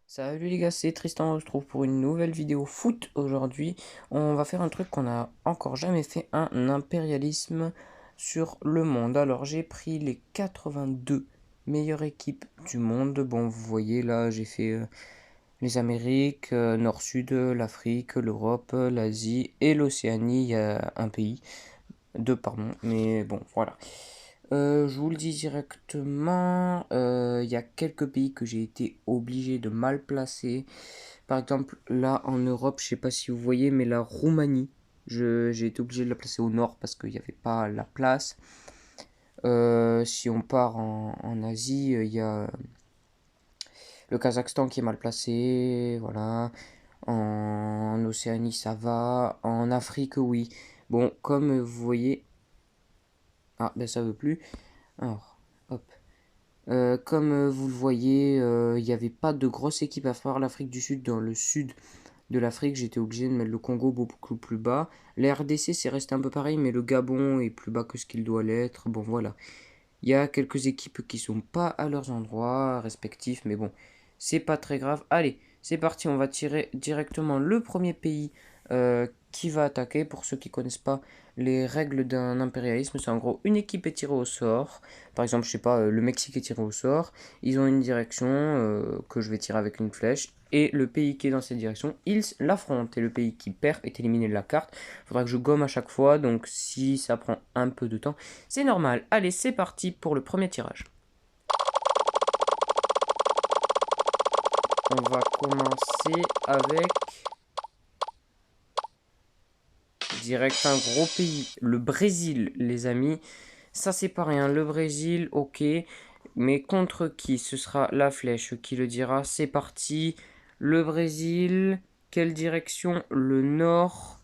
Salut les gars, c'est Tristan, on se retrouve pour une nouvelle vidéo foot aujourd'hui. On va faire un truc qu'on n'a encore jamais fait, un impérialisme sur le monde. Alors j'ai pris les 82 meilleures équipes du monde. Bon, vous voyez là, j'ai fait les Amériques, Nord-Sud, l'Afrique, l'Europe, l'Asie et l'Océanie. Il y a un pays, deux pardon, mais bon, voilà. Je vous le dis directement, il y a quelques pays que j'ai été obligé de mal placer. Par exemple, là en Europe, je sais pas si vous voyez, mais la Roumanie, j'ai été obligé de la placer au nord parce qu'il n'y avait pas la place. Si on part en Asie, il y a le Kazakhstan qui est mal placé, voilà. En Océanie, ça va. En Afrique, oui. Bon, comme vous voyez, ah ben ça veut plus. Alors, hop. Comme vous le voyez, il n'y avait pas de grosse équipe à faire l'Afrique du Sud. Dans le sud de l'Afrique, j'étais obligé de mettre le Congo beaucoup plus bas. La RDC, c'est resté un peu pareil, mais le Gabon est plus bas que ce qu'il doit l'être. Bon, voilà. Il y a quelques équipes qui sont pas à leurs endroits respectifs, mais bon, c'est pas très grave. Allez, c'est parti, on va tirer directement le premier pays qui va attaquer. Pour ceux qui connaissent pas les règles d'un impérialisme, c'est en gros une équipe est tirée au sort. Par exemple, je sais pas, le Mexique est tiré au sort. Ils ont une direction que je vais tirer avec une flèche. Et le pays qui est dans cette direction, ils l'affrontent. Et le pays qui perd est éliminé de la carte. Il faudra que je gomme à chaque fois, donc si ça prend un peu de temps, c'est normal. Allez, c'est parti pour le premier tirage. On va commencer avec direct un gros pays, le Brésil, les amis. Ça, c'est pas rien. Le Brésil, ok. Mais contre qui? Ce sera la flèche qui le dira. C'est parti. Le Brésil. Quelle direction? Le nord.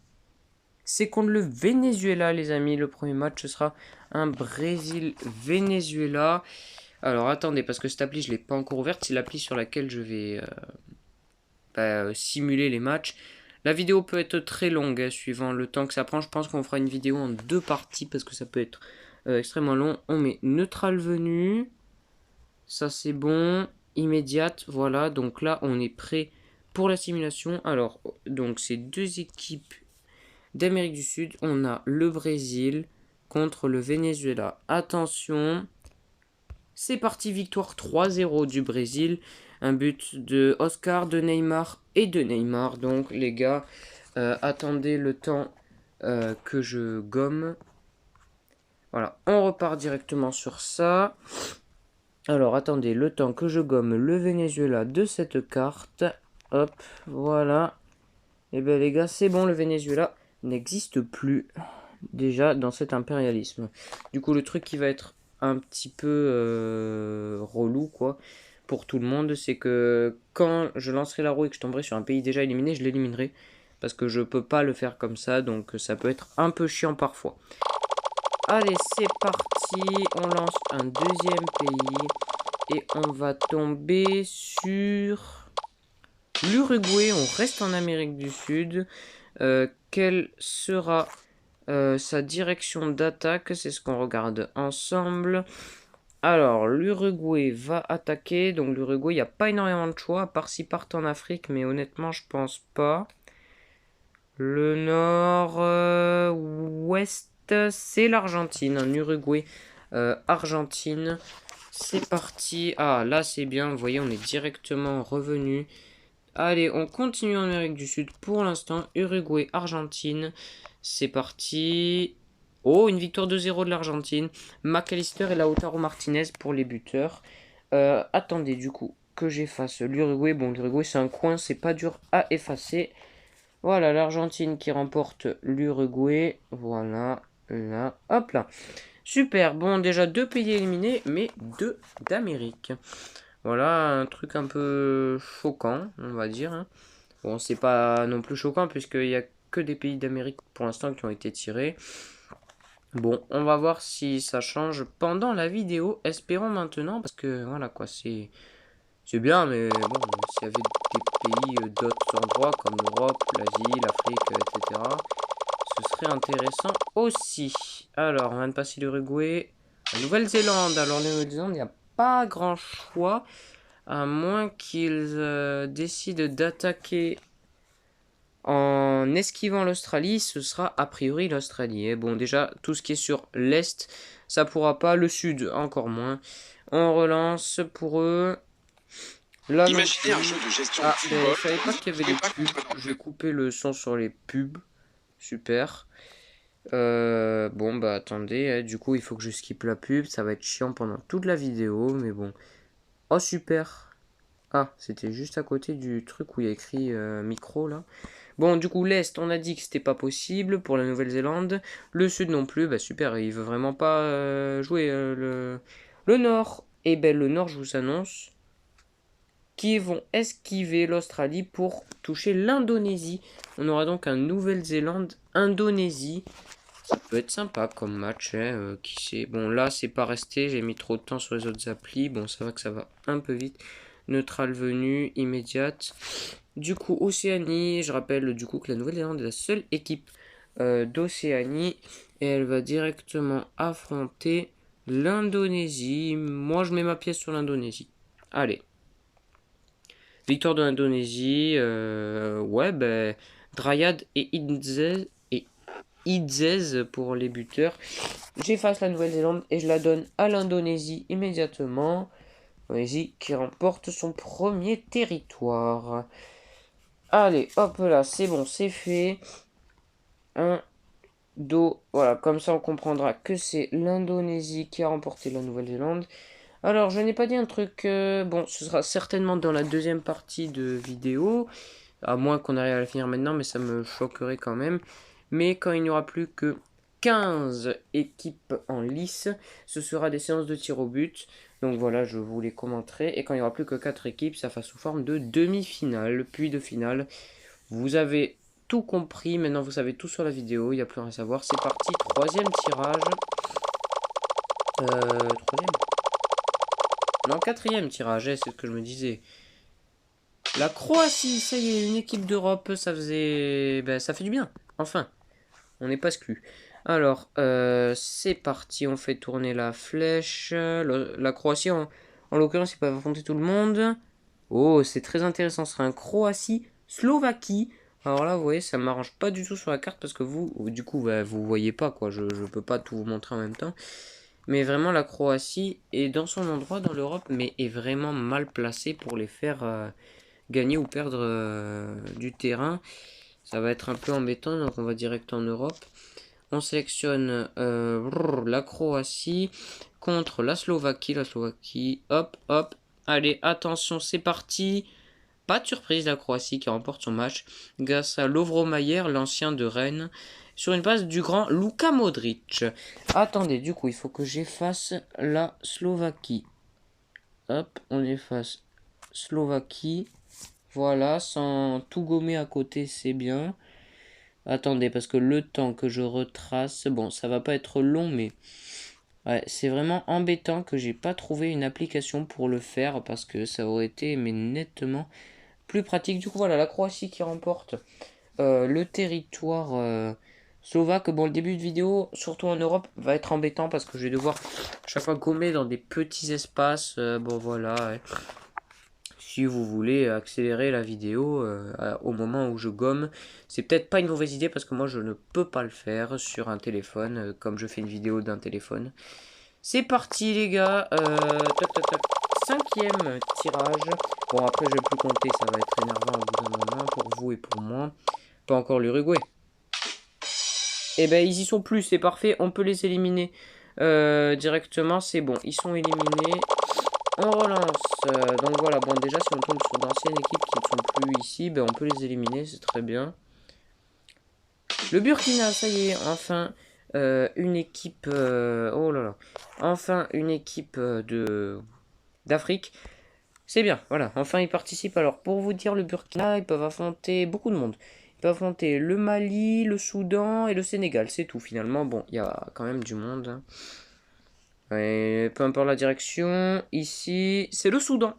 C'est contre le Venezuela, les amis. Le premier match, ce sera un Brésil-Venezuela. Alors attendez, parce que cette appli, je ne l'ai pas encore ouverte. C'est l'appli sur laquelle je vais simuler les matchs. La vidéo peut être très longue, hein, suivant le temps que ça prend. Je pense qu'on fera une vidéo en deux parties, parce que ça peut être extrêmement long. On met neutral venu. Ça, c'est bon. Immédiate, voilà. Donc là, on est prêt pour la simulation. Alors, donc, ces deux équipes d'Amérique du Sud. On a le Brésil contre le Venezuela. Attention. C'est parti, victoire 3-0 du Brésil. Un but de Oscar, de Neymar et de Neymar. Donc les gars, attendez le temps que je gomme. Voilà, on repart directement sur ça. Alors attendez le temps que je gomme le Venezuela de cette carte. Hop, voilà. Et bien les gars, c'est bon, le Venezuela n'existe plus déjà dans cet impérialisme. Du coup, le truc qui va être un petit peu relou, quoi, pour tout le monde, c'est que quand je lancerai la roue et que je tomberai sur un pays déjà éliminé, je l'éliminerai. Parce que je peux pas le faire comme ça, donc ça peut être un peu chiant parfois. Allez, c'est parti, on lance un deuxième pays. Et on va tomber sur l'Uruguay, on reste en Amérique du Sud. Quelle sera sa direction d'attaque? C'est ce qu'on regarde ensemble. Alors, l'Uruguay va attaquer. Donc, l'Uruguay, il n'y a pas énormément de choix, à part s'ils partent en Afrique, mais honnêtement, je pense pas. Le nord-ouest, c'est l'Argentine. Un Uruguay, Argentine. C'est parti. Ah, là, c'est bien. Vous voyez, on est directement revenu. Allez, on continue en Amérique du Sud pour l'instant. Uruguay, Argentine. C'est parti. Oh, une victoire 2-0 de l'Argentine. McAllister et Lautaro Martinez pour les buteurs. Attendez, du coup, que j'efface l'Uruguay. Bon, l'Uruguay, c'est un coin, c'est pas dur à effacer. Voilà, l'Argentine qui remporte l'Uruguay. Voilà, là, hop là. Super, bon, déjà deux pays éliminés, mais deux d'Amérique. Voilà, un truc un peu choquant, on va dire, hein. Bon, c'est pas non plus choquant, puisqu'il n'y a que des pays d'Amérique pour l'instant qui ont été tirés. Bon, on va voir si ça change pendant la vidéo. Espérons maintenant, parce que voilà quoi, c'est bien, mais bon, s'il y avait des pays d'autres endroits comme l'Europe, l'Asie, l'Afrique, etc., ce serait intéressant aussi. Alors, on vient de passer l'Uruguay. La Nouvelle-Zélande. Alors, la Nouvelle-Zélande, il n'y a pas grand choix. À moins qu'ils décident d'attaquer en esquivant l'Australie, ce sera a priori l'Australie. Et bon, déjà, tout ce qui est sur l'Est, ça pourra pas. Le Sud, encore moins. On relance pour eux. Là non Imaginez un plus. jeu de gestion de Ah, ben, football je savais où pas vous qu'il y avait pouvez des pas pubs. Je vais couper le son sur les pubs. Super. Bon, bah attendez. Du coup, il faut que je skip la pub. Ça va être chiant pendant toute la vidéo. Mais bon. Oh, super. Ah, c'était juste à côté du truc où il y a écrit micro là. Bon, du coup, l'Est, on a dit que c'était pas possible pour la Nouvelle-Zélande. Le Sud non plus, bah super, il veut vraiment pas jouer le Nord. Et ben le Nord, je vous annonce qu'ils vont esquiver l'Australie pour toucher l'Indonésie. On aura donc un Nouvelle-Zélande-Indonésie. Ça peut être sympa comme match, hein, qui sait. Bon, là, c'est pas resté, j'ai mis trop de temps sur les autres applis. Bon, ça va que ça va un peu vite. Neutrale venue, immédiate. Du coup, Océanie, je rappelle du coup que la Nouvelle-Zélande est la seule équipe d'Océanie. Et elle va directement affronter l'Indonésie. Moi, je mets ma pièce sur l'Indonésie. Allez. Victoire de l'Indonésie. Ouais, ben. Dryad et Idzez pour les buteurs. J'efface la Nouvelle-Zélande et je la donne à l'Indonésie immédiatement. L'Indonésie qui remporte son premier territoire. Allez, hop là, c'est bon, c'est fait. Un, deux, voilà, comme ça on comprendra que c'est l'Indonésie qui a remporté la Nouvelle-Zélande. Alors, je n'ai pas dit un truc, bon, ce sera certainement dans la deuxième partie de vidéo, à moins qu'on arrive à la finir maintenant, mais ça me choquerait quand même. Mais quand il n'y aura plus que 15 équipes en lice, ce sera des séances de tir au but. Donc voilà, je vous les commenterai. Et quand il n'y aura plus que 4 équipes, ça sera sous forme de demi-finale, puis de finale. Vous avez tout compris, maintenant vous savez tout sur la vidéo, il n'y a plus rien à savoir. C'est parti, troisième tirage. Troisième? Non, quatrième tirage, c'est ce que je me disais. La Croatie, ça y est, une équipe d'Europe, ça faisait... Ben, ça fait du bien, enfin. On n'est pas exclu. Alors, c'est parti, on fait tourner la flèche. La Croatie, en l'occurrence, ils peuvent affronter tout le monde. Oh, c'est très intéressant, ce sera un Croatie-Slovaquie. Alors là, vous voyez, ça m'arrange pas du tout sur la carte parce que vous, du coup, bah, vous voyez pas, quoi. Je peux pas tout vous montrer en même temps. Mais vraiment, la Croatie est dans son endroit dans l'Europe, mais est vraiment mal placée pour les faire gagner ou perdre du terrain. Ça va être un peu embêtant, donc on va direct en Europe. On sélectionne la Croatie contre la Slovaquie. La Slovaquie, hop, hop. Allez, attention, c'est parti. Pas de surprise, la Croatie qui remporte son match grâce à Lovro Mayer, l'ancien de Rennes, sur une passe du grand Luka Modric. Attendez, du coup, il faut que j'efface la Slovaquie. Hop, on efface Slovaquie. Voilà, sans tout gommer à côté, c'est bien. Attendez, parce que le temps que je retrace, bon, ça va pas être long, mais ouais, c'est vraiment embêtant que j'ai pas trouvé une application pour le faire, parce que ça aurait été mais nettement plus pratique. Du coup, voilà, la Croatie qui remporte le territoire slovaque. Bon, le début de vidéo, surtout en Europe, va être embêtant parce que je vais devoir chaque fois gommer dans des petits espaces. Bon, voilà. Ouais. Si vous voulez accélérer la vidéo au moment où je gomme, c'est peut-être pas une mauvaise idée parce que moi je ne peux pas le faire sur un téléphone comme je fais une vidéo d'un téléphone. C'est parti les gars, tac, tac, tac. Cinquième tirage. Bon après je vais plus compter, ça va être énervant au bout d'un moment pour vous et pour moi. Pas encore l'Uruguay. Eh ben ils y sont plus, c'est parfait, on peut les éliminer directement, c'est bon, ils sont éliminés. On relance. Donc voilà, bon déjà si on tombe sur d'anciennes équipes qui ne sont plus ici, ben on peut les éliminer, c'est très bien. Le Burkina, ça y est, enfin une équipe... oh là là. Enfin une équipe d'Afrique. C'est bien, voilà, enfin ils participent. Alors pour vous dire, le Burkina, ils peuvent affronter beaucoup de monde. Ils peuvent affronter le Mali, le Soudan et le Sénégal, c'est tout finalement. Bon, il y a quand même du monde, hein. Ouais, peu importe la direction, ici, c'est le Soudan.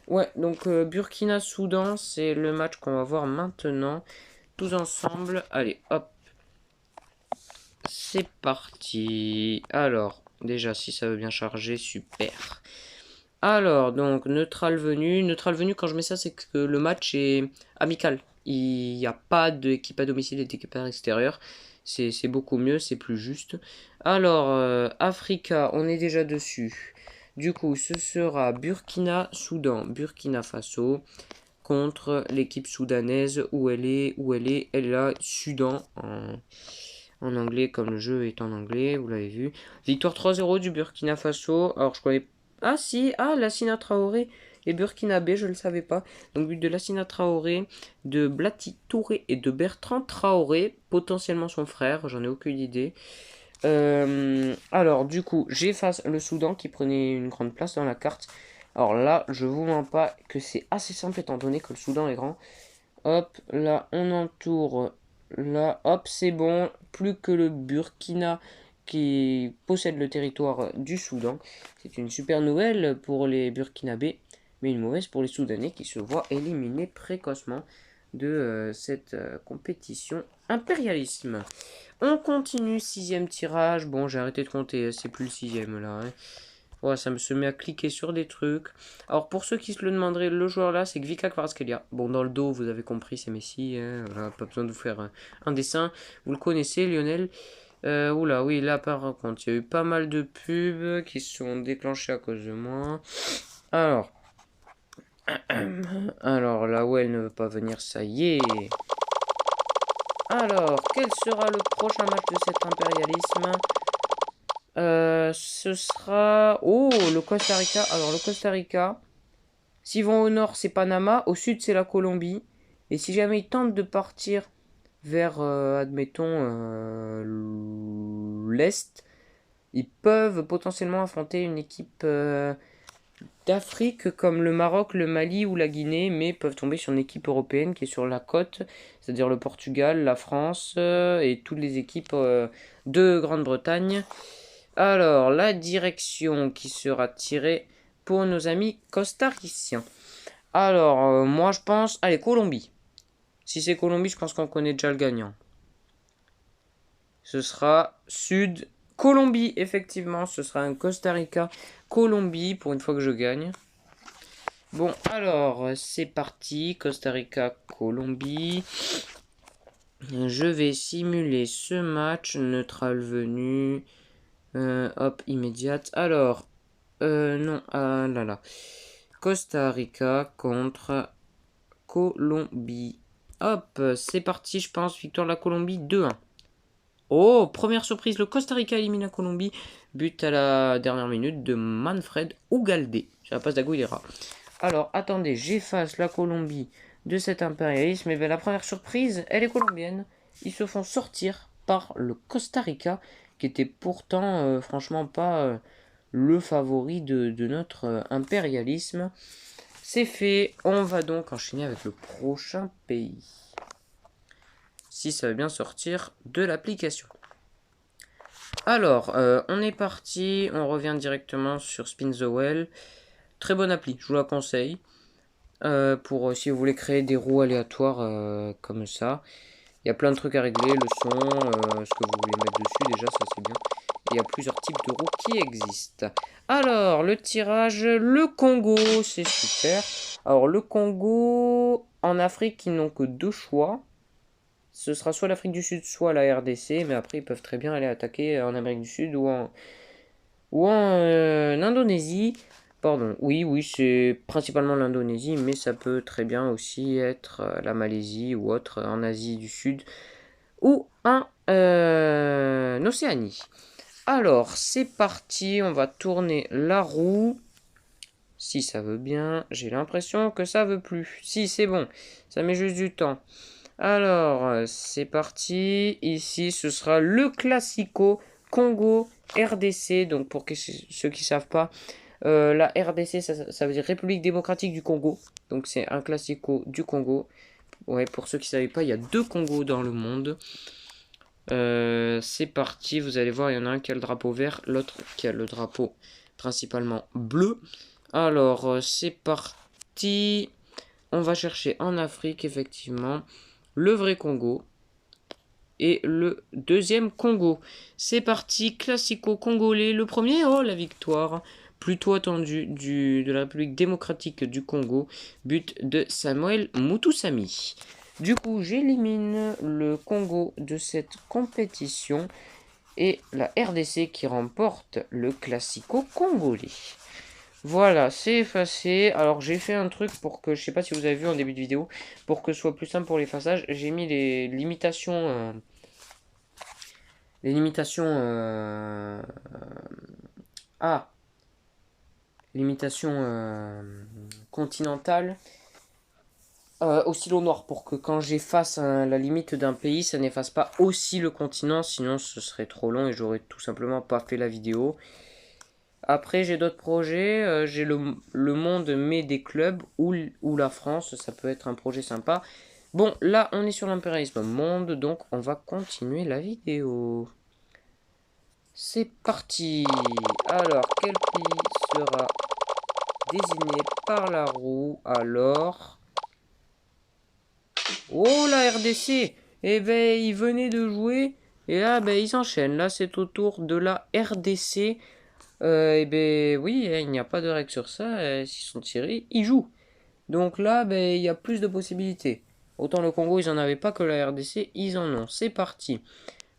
Ouais, donc Burkina-Soudan, c'est le match qu'on va voir maintenant, tous ensemble. Allez, hop, c'est parti. Alors, déjà, si ça veut bien charger, super. Alors, donc, neutral venu. Neutral venu, quand je mets ça, c'est que le match est amical. Il n'y a pas d'équipe à domicile et d'équipe à l'extérieur. C'est beaucoup mieux, c'est plus juste. Alors, Africa, on est déjà dessus. Du coup, ce sera Burkina-Soudan. Burkina Faso contre l'équipe soudanaise. Elle est là, Sudan en anglais, comme le jeu est en anglais, vous l'avez vu. Victoire 3-0 du Burkina Faso. Alors, je connais. Ah, si, Lassina Traoré et Burkinabé, je ne le savais pas. Donc, but de Lassina Traoré, de Blati Touré et de Bertrand Traoré, potentiellement son frère, j'en ai aucune idée. Alors, du coup, j'efface le Soudan qui prenait une grande place dans la carte. Alors là, je vous mens pas que c'est assez simple étant donné que le Soudan est grand. Hop, là, on entoure. Là, hop, c'est bon. Plus que le Burkina qui possède le territoire du Soudan. C'est une super nouvelle pour les Burkinabés, mais une mauvaise pour les Soudanais qui se voient éliminés précocement de cette compétition impérialisme. On continue, sixième tirage. Bon, j'ai arrêté de compter, c'est plus le sixième là. Hein. Ouais, ça me se met à cliquer sur des trucs. Alors, pour ceux qui se le demanderaient, le joueur là, c'est Gvika Kvaratskhelia. Bon, dans le dos, vous avez compris, c'est Messi. Hein, voilà, pas besoin de vous faire un dessin. Vous le connaissez, Lionel. Oula, oui, là, par contre, il y a eu pas mal de pubs qui se sont déclenchées à cause de moi. Alors. Alors, là où elle ne veut pas venir, ça y est. Alors, quel sera le prochain match de cet impérialisme? Ce sera... Oh, le Costa Rica. Alors, le Costa Rica, s'ils vont au nord, c'est Panama. Au sud, c'est la Colombie. Et si jamais ils tentent de partir vers, admettons, l'Est, ils peuvent potentiellement affronter une équipe d'Afrique comme le Maroc, le Mali ou la Guinée, mais peuvent tomber sur une équipe européenne qui est sur la côte, c'est-à-dire le Portugal, la France et toutes les équipes de Grande-Bretagne. Alors, la direction qui sera tirée pour nos amis costariciens. Alors, moi je pense... Allez, Colombie. Si c'est Colombie, je pense qu'on connaît déjà le gagnant. Ce sera Sud Colombie, effectivement. Ce sera un Costa Rica Colombie pour une fois que je gagne. Bon, alors, c'est parti. Costa Rica Colombie. Je vais simuler ce match. Neutral venu. Hop, immédiate. Alors, non, ah là là. Costa Rica contre Colombie. Hop, c'est parti, je pense. Victoire de la Colombie 2-1. Oh, première surprise, le Costa Rica élimine la Colombie. But à la dernière minute de Manfred Ugalde. Sur la passe d'Aguilera. Alors, attendez, j'efface la Colombie de cet impérialisme. Et bien, la première surprise, elle est colombienne. Ils se font sortir par le Costa Rica, qui était pourtant, franchement, pas le favori de notre impérialisme. C'est fait, on va donc enchaîner avec le prochain pays. Si ça veut bien sortir de l'application. Alors, on est parti, on revient directement sur Spin the Well. Très bonne appli, je vous la conseille. Pour si vous voulez créer des roues aléatoires comme ça. Il y a plein de trucs à régler, le son, ce que vous voulez mettre dessus, déjà ça c'est bien. Et il y a plusieurs types de roues qui existent. Alors, le tirage, le Congo, c'est super. Alors, le Congo, en Afrique, ils n'ont que deux choix. Ce sera soit l'Afrique du Sud, soit la RDC, mais après ils peuvent très bien aller attaquer en Amérique du Sud ou en Indonésie. Pardon, oui, c'est principalement l'Indonésie, mais ça peut très bien aussi être la Malaisie ou autre en Asie du Sud ou en Océanie. Alors, c'est parti, on va tourner la roue. Si ça veut bien, j'ai l'impression que ça veut plus. Si, c'est bon, ça met juste du temps. Alors, c'est parti. Ici, ce sera le Classico Congo RDC. Donc, pour ceux qui ne savent pas, la RDC, ça veut dire République démocratique du Congo. Donc, c'est un Classico du Congo. Ouais, pour ceux qui ne savaient pas, il y a deux Congos dans le monde. C'est parti. Vous allez voir, il y en a un qui a le drapeau vert, l'autre qui a le drapeau principalement bleu. Alors, c'est parti. On va chercher en Afrique, effectivement, le vrai Congo et le deuxième Congo. C'est parti, classico congolais. Le premier, oh la victoire plutôt attendu de la République démocratique du Congo, but de Samuel Mutusami. Du coup, j'élimine le Congo de cette compétition et la RDC qui remporte le Classico congolais. Voilà, c'est effacé. Alors j'ai fait un truc pour que, je sais pas si vous avez vu en début de vidéo, pour que ce soit plus simple pour l'effaçage, j'ai mis les limitations... ah, limitations continentales au stylo noir pour que quand j'efface la limite d'un pays, ça n'efface pas aussi le continent, sinon ce serait trop long et j'aurais tout simplement pas fait la vidéo. Après, j'ai d'autres projets. J'ai le monde, mais des clubs ou la France. Ça peut être un projet sympa. Bon, là, on est sur l'impérialisme monde. Donc, on va continuer la vidéo. C'est parti. Alors, quel pays sera désigné par la roue? Alors... Oh, la RDC. Eh ben, ils venaient de jouer. Et là, ben, ils enchaînent. Là, c'est au tour de la RDC. Eh ben oui, il n'y a pas de règle sur ça. S'ils sont tirés, ils jouent. Donc là, ben, il y a plus de possibilités. Autant le Congo, ils en avaient pas que la RDC, ils en ont. C'est parti.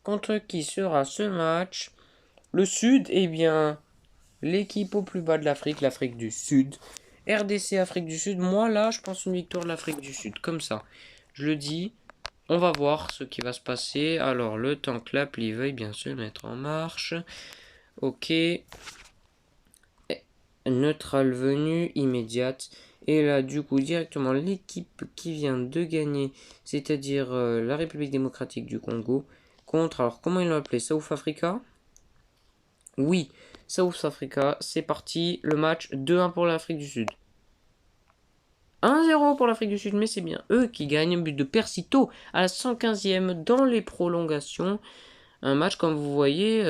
Contre qui sera ce match? Le Sud, eh bien, l'équipe au plus bas de l'Afrique, l'Afrique du Sud. RDC, Afrique du Sud. Moi, là, je pense une victoire de l'Afrique du Sud. Comme ça. Je le dis. On va voir ce qui va se passer. Alors, le temps que l'appli veuille bien se mettre en marche. Ok. Neutral venue immédiate. Et là, du coup, directement, l'équipe qui vient de gagner, c'est-à-dire la République démocratique du Congo, contre, alors comment ils l'ont appelé? South Africa? Oui, South Africa, c'est parti. Le match 2-1 pour l'Afrique du Sud. 1-0 pour l'Afrique du Sud, mais c'est bien eux qui gagnent. But de Persito à la 115e dans les prolongations. Un match, comme vous voyez,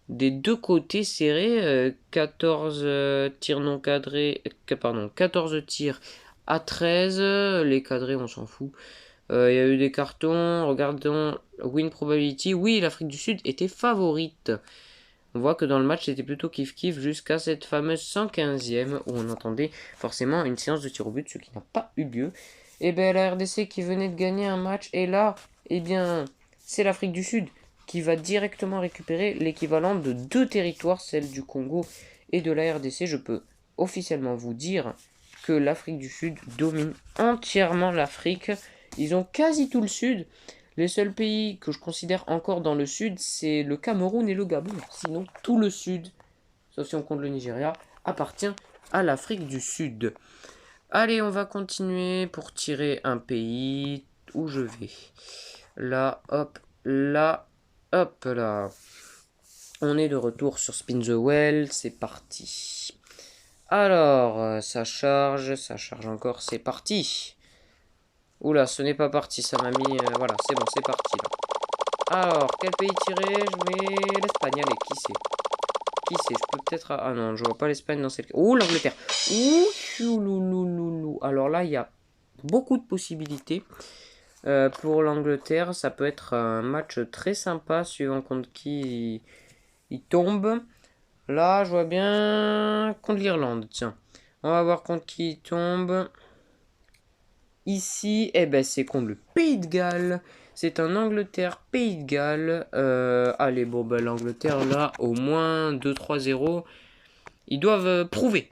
des deux côtés serrés, 14 tirs non cadrés, pardon, 14 tirs à 13, les cadrés on s'en fout. Il y a eu des cartons, regardons win probability, oui l'Afrique du Sud était favorite. On voit que dans le match c'était plutôt kiff-kiff jusqu'à cette fameuse 115e où on entendait forcément une séance de tir au but, ce qui n'a pas eu lieu. Et bien la RDC qui venait de gagner un match, et là, eh bien, c'est l'Afrique du Sud qui va directement récupérer l'équivalent de deux territoires, celle du Congo et de la RDC. Je peux officiellement vous dire que l'Afrique du Sud domine entièrement l'Afrique. Ils ont quasi tout le Sud. Les seuls pays que je considère encore dans le Sud, c'est le Cameroun et le Gabon. Sinon, tout le Sud, sauf si on compte le Nigeria, appartient à l'Afrique du Sud. Allez, on va continuer pour tirer un pays où je vais. Là, hop, là, hop là. On est de retour sur Spin the Well, c'est parti. Alors, ça charge encore, c'est parti. Oula, ce n'est pas parti, ça m'a mis... voilà, c'est bon, c'est parti là. Alors, quel pays tirer? Je mets l'Espagne, allez, qui c'est? Qui c'est? Je peux peut-être... Ah non, je vois pas l'Espagne dans cette... Oh, l'Angleterre. Ouh, alors là, il y a beaucoup de possibilités. Pour l'Angleterre, ça peut être un match très sympa, suivant contre qui il tombe. Là, je vois bien contre l'Irlande, tiens. On va voir contre qui il tombe. Ici, eh ben, c'est contre le Pays de Galles. C'est un Angleterre-Pays de Galles. Allez, bon, ben, l'Angleterre, là, au moins 2-3-0. Ils doivent prouver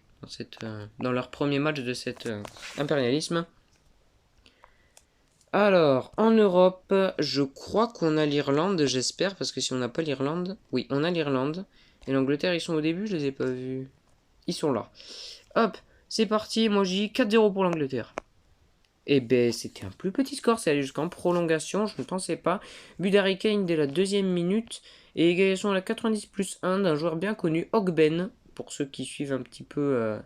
dans leur premier match de cet impérialisme. Alors, en Europe, je crois qu'on a l'Irlande, j'espère, parce que si on n'a pas l'Irlande... Oui, on a l'Irlande. Et l'Angleterre, ils sont au début, je les ai pas vus. Ils sont là. Hop, c'est parti, moi j'ai 4-0 pour l'Angleterre. Et ben, c'était un plus petit score, c'est allé jusqu'en prolongation, je ne pensais pas. But d'Harry Kane dès la deuxième minute. Et égalisation à la 90+1 d'un joueur bien connu, Ogben, pour ceux qui suivent un petit peu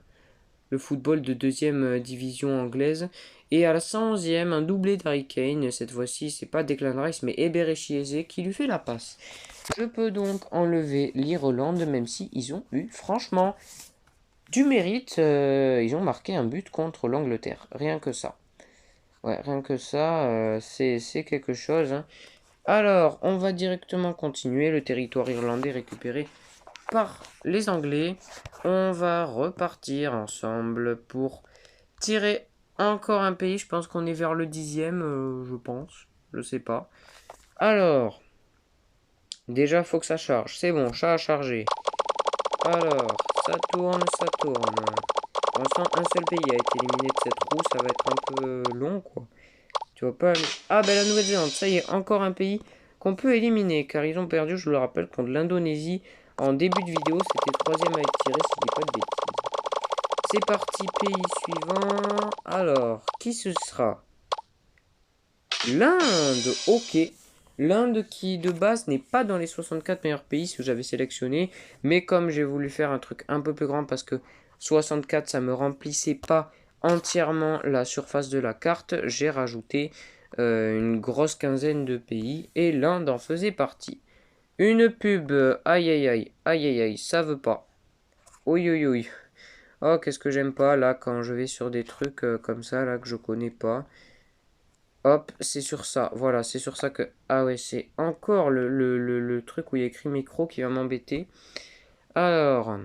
le football de deuxième division anglaise. Et à la 111e, un doublé d'Harry Kane. Cette fois-ci, c'est pas Declan Rice, mais Eberechi Eze qui lui fait la passe. Je peux donc enlever l'Irlande, même si ils ont eu, franchement, du mérite. Ils ont marqué un but contre l'Angleterre. Rien que ça. Ouais, rien que ça, c'est quelque chose. Hein. Alors, on va directement continuer. Le territoire irlandais récupéré par les Anglais. On va repartir ensemble pour tirer encore un pays. Je pense qu'on est vers le 10e, je pense. Je sais pas. Alors, déjà, faut que ça charge. C'est bon, ça a chargé. Alors, ça tourne, ça tourne. Pour l'instant, un seul pays a été éliminé de cette roue. Ça va être un peu long, quoi. Tu vois pas... Ah, ben la Nouvelle-Zélande, ça y est, encore un pays qu'on peut éliminer. Car ils ont perdu, je le rappelle, contre l'Indonésie. En début de vidéo, c'était le troisième à être tiré, si je dis pas de bêtises. C'est parti, pays suivant. Alors, qui ce sera? L'Inde, ok. L'Inde qui de base n'est pas dans les 64 meilleurs pays que j'avais sélectionné, mais comme j'ai voulu faire un truc un peu plus grand parce que 64 ça me remplissait pas entièrement la surface de la carte, j'ai rajouté une grosse quinzaine de pays et l'Inde en faisait partie. Une pub, aïe aïe aïe, aïe aïe aïe, ça veut pas. Oui oui oui. Oh qu'est-ce que j'aime pas là quand je vais sur des trucs comme ça là que je connais pas. Hop, c'est sur ça. Voilà, c'est sur ça que... Ah ouais, c'est encore le truc où il y a écrit micro qui va m'embêter. Alors...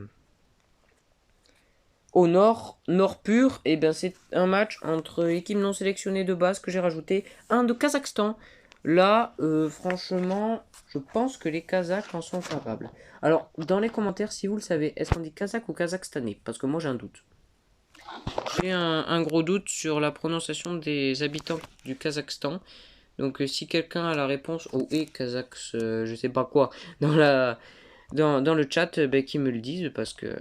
Au nord, nord pur, et bien c'est un match entre équipes non sélectionnées de base que j'ai rajouté. Un de Kazakhstan. Là, franchement, je pense que les Kazakhs en sont capables. Alors, dans les commentaires, si vous le savez, est-ce qu'on dit Kazakh ou Kazakhstanais? Parce que moi j'ai un doute. J'ai un gros doute sur la prononciation des habitants du Kazakhstan. Donc si quelqu'un a la réponse au et Kazakhs, je sais pas quoi, dans le chat, qu'il me le dise parce que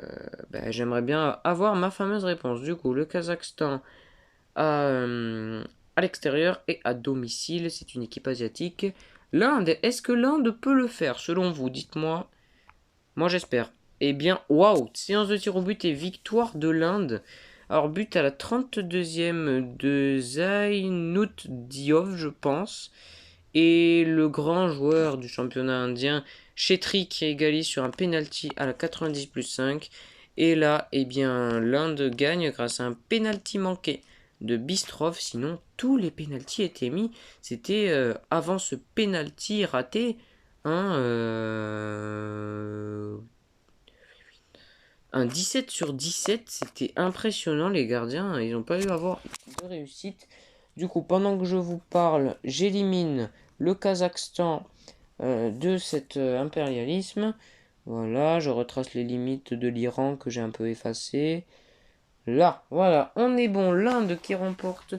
j'aimerais bien avoir ma fameuse réponse. Du coup, le Kazakhstan à l'extérieur et à domicile, c'est une équipe asiatique. L'Inde, est-ce que l'Inde peut le faire selon vous? Dites-moi. Moi j'espère. Eh bien, waouh, séance de tir au but et victoire de l'Inde. Alors, but à la 32e de Zainout Diov, je pense. Et le grand joueur du championnat indien, Chetri, qui égalise sur un penalty à la 90+5. Et là, eh bien, l'Inde gagne grâce à un penalty manqué de Bistrov. Sinon, tous les penalties étaient mis. C'était avant ce penalty raté. Hein, un 17 sur 17, c'était impressionnant les gardiens, ils n'ont pas eu à avoir de réussite. Du coup, pendant que je vous parle, j'élimine le Kazakhstan de cet impérialisme. Voilà, je retrace les limites de l'Iran que j'ai un peu effacées. Là, voilà, on est bon. L'Inde qui remporte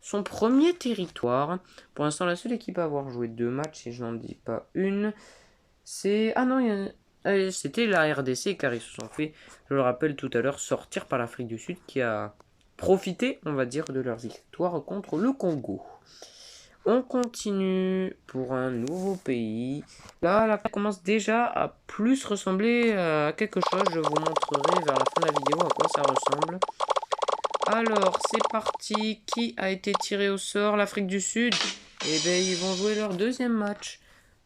son premier territoire. Pour l'instant, la seule équipe à avoir joué 2 matchs, et je n'en dis pas une, c'est... Ah non, c'était la RDC car ils se sont fait, je le rappelle tout à l'heure, sortir par l'Afrique du Sud qui a profité, on va dire, de leur victoire contre le Congo. On continue pour un nouveau pays. Là, la carte commence déjà à plus ressembler à quelque chose. Je vous montrerai vers la fin de la vidéo à quoi ça ressemble. Alors, c'est parti. Qui a été tiré au sort? L'Afrique du Sud. Eh bien, ils vont jouer leur deuxième match.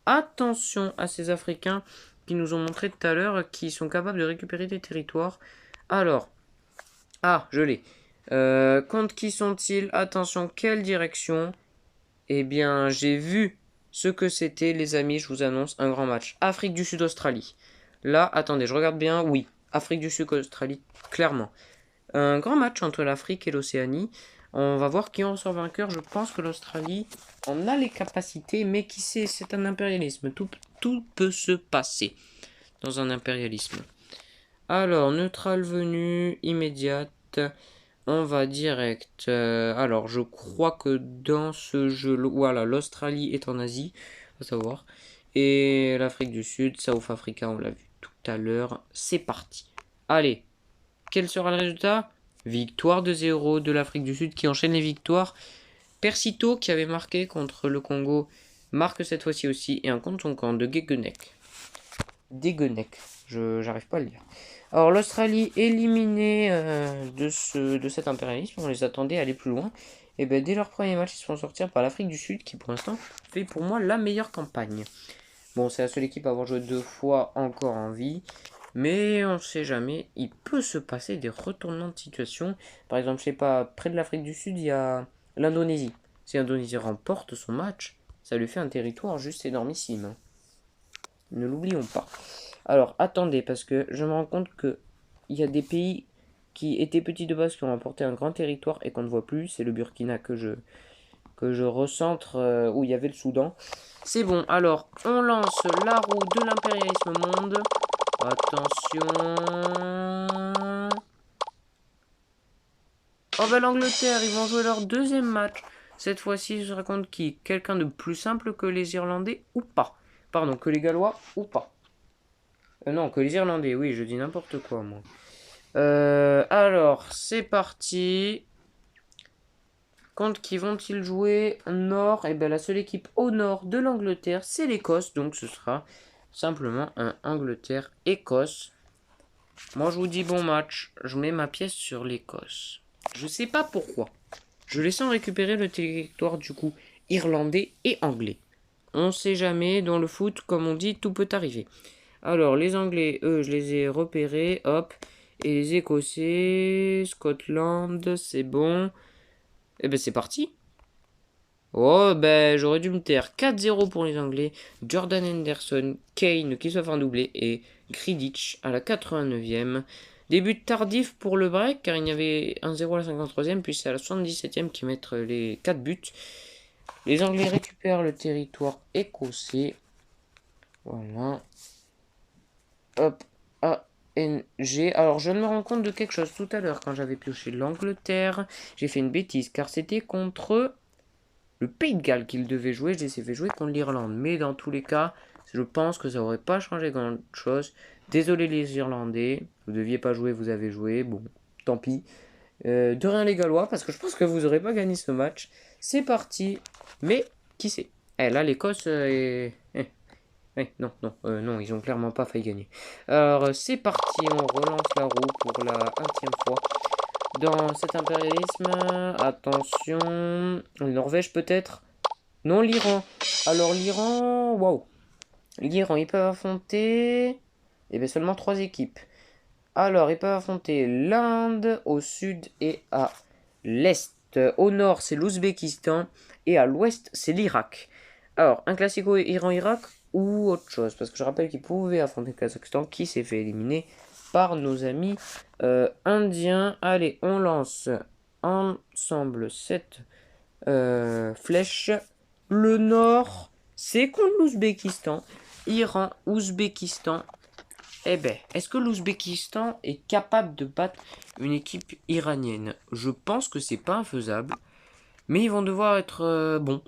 Attention à ces Africains qui nous ont montré tout à l'heure qu'ils sont capables de récupérer des territoires. Alors, je l'ai. Contre qui sont-ils? Attention, quelle direction? Eh bien, j'ai vu ce que c'était, les amis. Je vous annonce un grand match. Afrique du Sud-Australie. Là, attendez, je regarde bien. Oui, Afrique du Sud-Australie, clairement. Un grand match entre l'Afrique et l'Océanie. On va voir qui en sort vainqueur. Je pense que l'Australie en a les capacités, mais qui sait, c'est un impérialisme. Tout peut se passer dans un impérialisme. Alors, neutrale venue immédiate. On va direct. Alors, je crois que dans ce jeu, voilà, l'Australie est en Asie, faut savoir. Et l'Afrique du Sud, South Africa, on l'a vu tout à l'heure. C'est parti. Allez, quel sera le résultat? Victoire de 0 de l'Afrique du Sud qui enchaîne les victoires. Persito, qui avait marqué contre le Congo, marque cette fois-ci aussi. Et un contre son camp de Gegenek. Degenek, j'arrive pas à le dire. Alors l'Australie éliminée de cet impérialisme, on les attendait à aller plus loin. Et bien dès leur premier match, ils se font sortir par l'Afrique du Sud, qui pour l'instant fait pour moi la meilleure campagne. Bon, c'est la seule équipe à avoir joué 2 fois encore en vie. Mais on sait jamais, il peut se passer des retournements de situation. Par exemple, je sais pas, près de l'Afrique du Sud, il y a l'Indonésie. Si l'Indonésie remporte son match, ça lui fait un territoire juste énormissime. Ne l'oublions pas. Alors, attendez, parce que je me rends compte que il y a des pays qui étaient petits de base, qui ont apporté un grand territoire et qu'on ne voit plus. C'est le Burkina que je recentre, où il y avait le Soudan. C'est bon, alors, on lance la roue de l'impérialisme monde. Attention. Oh bah l'Angleterre, ils vont jouer leur deuxième match. Cette fois-ci, je raconte qui? Quelqu'un de plus simple que les Irlandais ou pas? Pardon, que les Gallois ou pas? Non, que les Irlandais, oui, je dis n'importe quoi, moi. Alors, c'est parti. Contre qui vont-ils jouer? Nord, et bien la seule équipe au nord de l'Angleterre, c'est l'Écosse. Donc ce sera simplement un Angleterre-Écosse. Moi, je vous dis bon match. Je mets ma pièce sur l'Écosse. Je sais pas pourquoi. Je les sens récupérer le territoire du coup irlandais et anglais. On sait jamais, dans le foot, comme on dit, tout peut arriver. Alors, les Anglais, eux, je les ai repérés, hop. Et les Écossais, Scotland, c'est bon. Et ben c'est parti. Oh, ben j'aurais dû me taire. 4-0 pour les Anglais. Jordan Henderson, Kane qui soit fait un doublé et Gridich à la 89e. Début tardif pour le break car il y avait 1-0 à la 53e puis c'est à la 77e qui mettent les 4 buts. Les Anglais récupèrent le territoire écossais. Voilà. Hop. ANG. Alors je me rends compte de quelque chose tout à l'heure quand j'avais pioché l'Angleterre. J'ai fait une bêtise car c'était contre le Pays de Galles qu'il devait jouer. Je les ai fait jouer contre l'Irlande. Mais dans tous les cas, je pense que ça aurait pas changé grand chose. Désolé les Irlandais. Vous deviez pas jouer, vous avez joué. Bon, tant pis. De rien les Gallois, parce que je pense que vous aurez pas gagné ce match. C'est parti. Mais, qui sait? Eh, là, l'Écosse non, non, non, ils ont clairement pas failli gagner. Alors, c'est parti. On relance la roue pour la 1e fois. Dans cet impérialisme, attention, la Norvège peut-être. Non, l'Iran. Alors l'Iran, waouh. L'Iran, ils peuvent affronter. Eh bien, seulement 3 équipes. Alors, ils peuvent affronter l'Inde au sud et à l'est. Au nord, c'est l'Ouzbékistan. Et à l'ouest, c'est l'Irak. Alors, un classico Iran-Irak ou autre chose. Parce que je rappelle qu'ils pouvaient affronter le Kazakhstan qui s'est fait éliminer par nos amis indiens. Allez, on lance ensemble cette flèche. Le nord, c'est contre l'Ouzbékistan. Iran, Ouzbékistan. Eh ben, est-ce que l'Ouzbékistan est capable de battre une équipe iranienne? Je pense que c'est pas infaisable. Mais ils vont devoir être bons.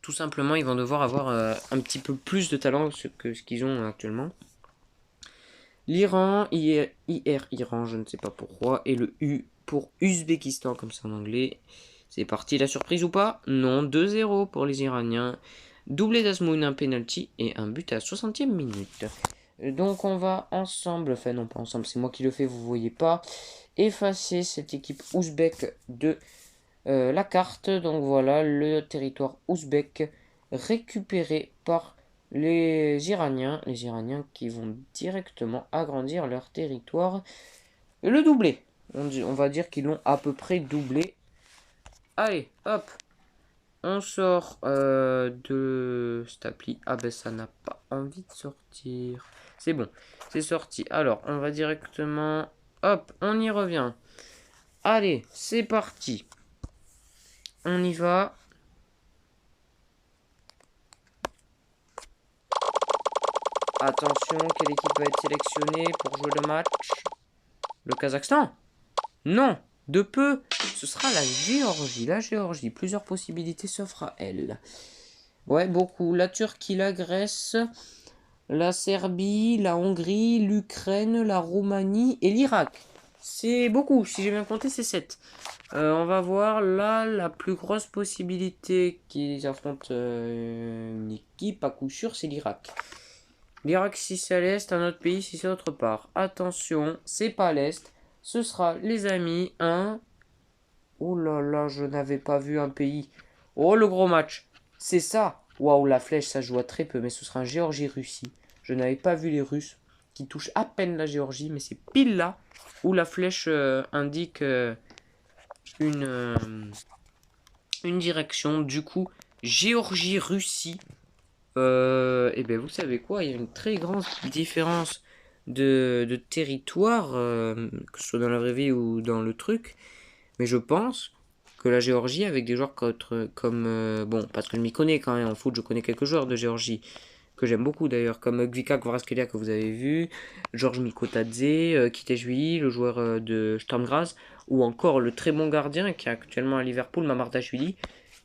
Tout simplement, ils vont devoir avoir un petit peu plus de talent que ce qu'ils ont actuellement. L'Iran, Iran, je ne sais pas pourquoi. Et le U pour Uzbékistan, comme c'est en anglais. C'est parti, la surprise ou pas? Non, 2-0 pour les Iraniens. Doublé d'Azmoun, un penalty et un but à la 60e minute. Donc on va ensemble, enfin non pas ensemble, c'est moi qui le fais, vous voyez pas, effacer cette équipe ouzbek de la carte. Donc voilà, le territoire ouzbek récupéré par les Iraniens qui vont directement agrandir leur territoire et le doubler. On va dire qu'ils l'ont à peu près doublé. Allez, hop, on sort de cette appli. Ah ben ça n'a pas envie de sortir. C'est bon, c'est sorti. Alors, on va directement... Hop, on y revient. Allez, c'est parti. On y va. Attention, quelle équipe va être sélectionnée pour jouer le match? Le Kazakhstan? Non, de peu. Ce sera la Géorgie. La Géorgie, plusieurs possibilités s'offrent à elle. Ouais, beaucoup. La Turquie, la Grèce, la Serbie, la Hongrie, l'Ukraine, la Roumanie et l'Irak. C'est beaucoup, si j'ai bien compté, c'est 7. On va voir là la plus grosse possibilité qu'ils affrontent une équipe à coup sûr, c'est l'Irak. L'Irak, si c'est à l'est, un autre pays, si c'est autre part. Attention, c'est pas à l'est. Ce sera, les amis, un... Oh là là, je n'avais pas vu un pays. Oh, le gros match. C'est ça. Waouh, la flèche, ça joue à très peu, mais ce sera un Géorgie-Russie. Je n'avais pas vu les Russes qui touchent à peine la Géorgie, mais c'est pile là où la flèche indique une direction. Du coup, Géorgie-Russie. Et bien vous savez quoi, il y a une très grande différence de territoire, que ce soit dans la vraie vie ou dans le truc. Mais je pense que la Géorgie, avec des joueurs comme bon, parce que je m'y connais quand même en foot, je connais quelques joueurs de Géorgie que j'aime beaucoup d'ailleurs, comme Gvika Kvaratskhelia que vous avez vu, Georges Mikotadze, Kitejuli, le joueur de Sturm Graz, ou encore le très bon gardien qui est actuellement à Liverpool, Mamardashvili.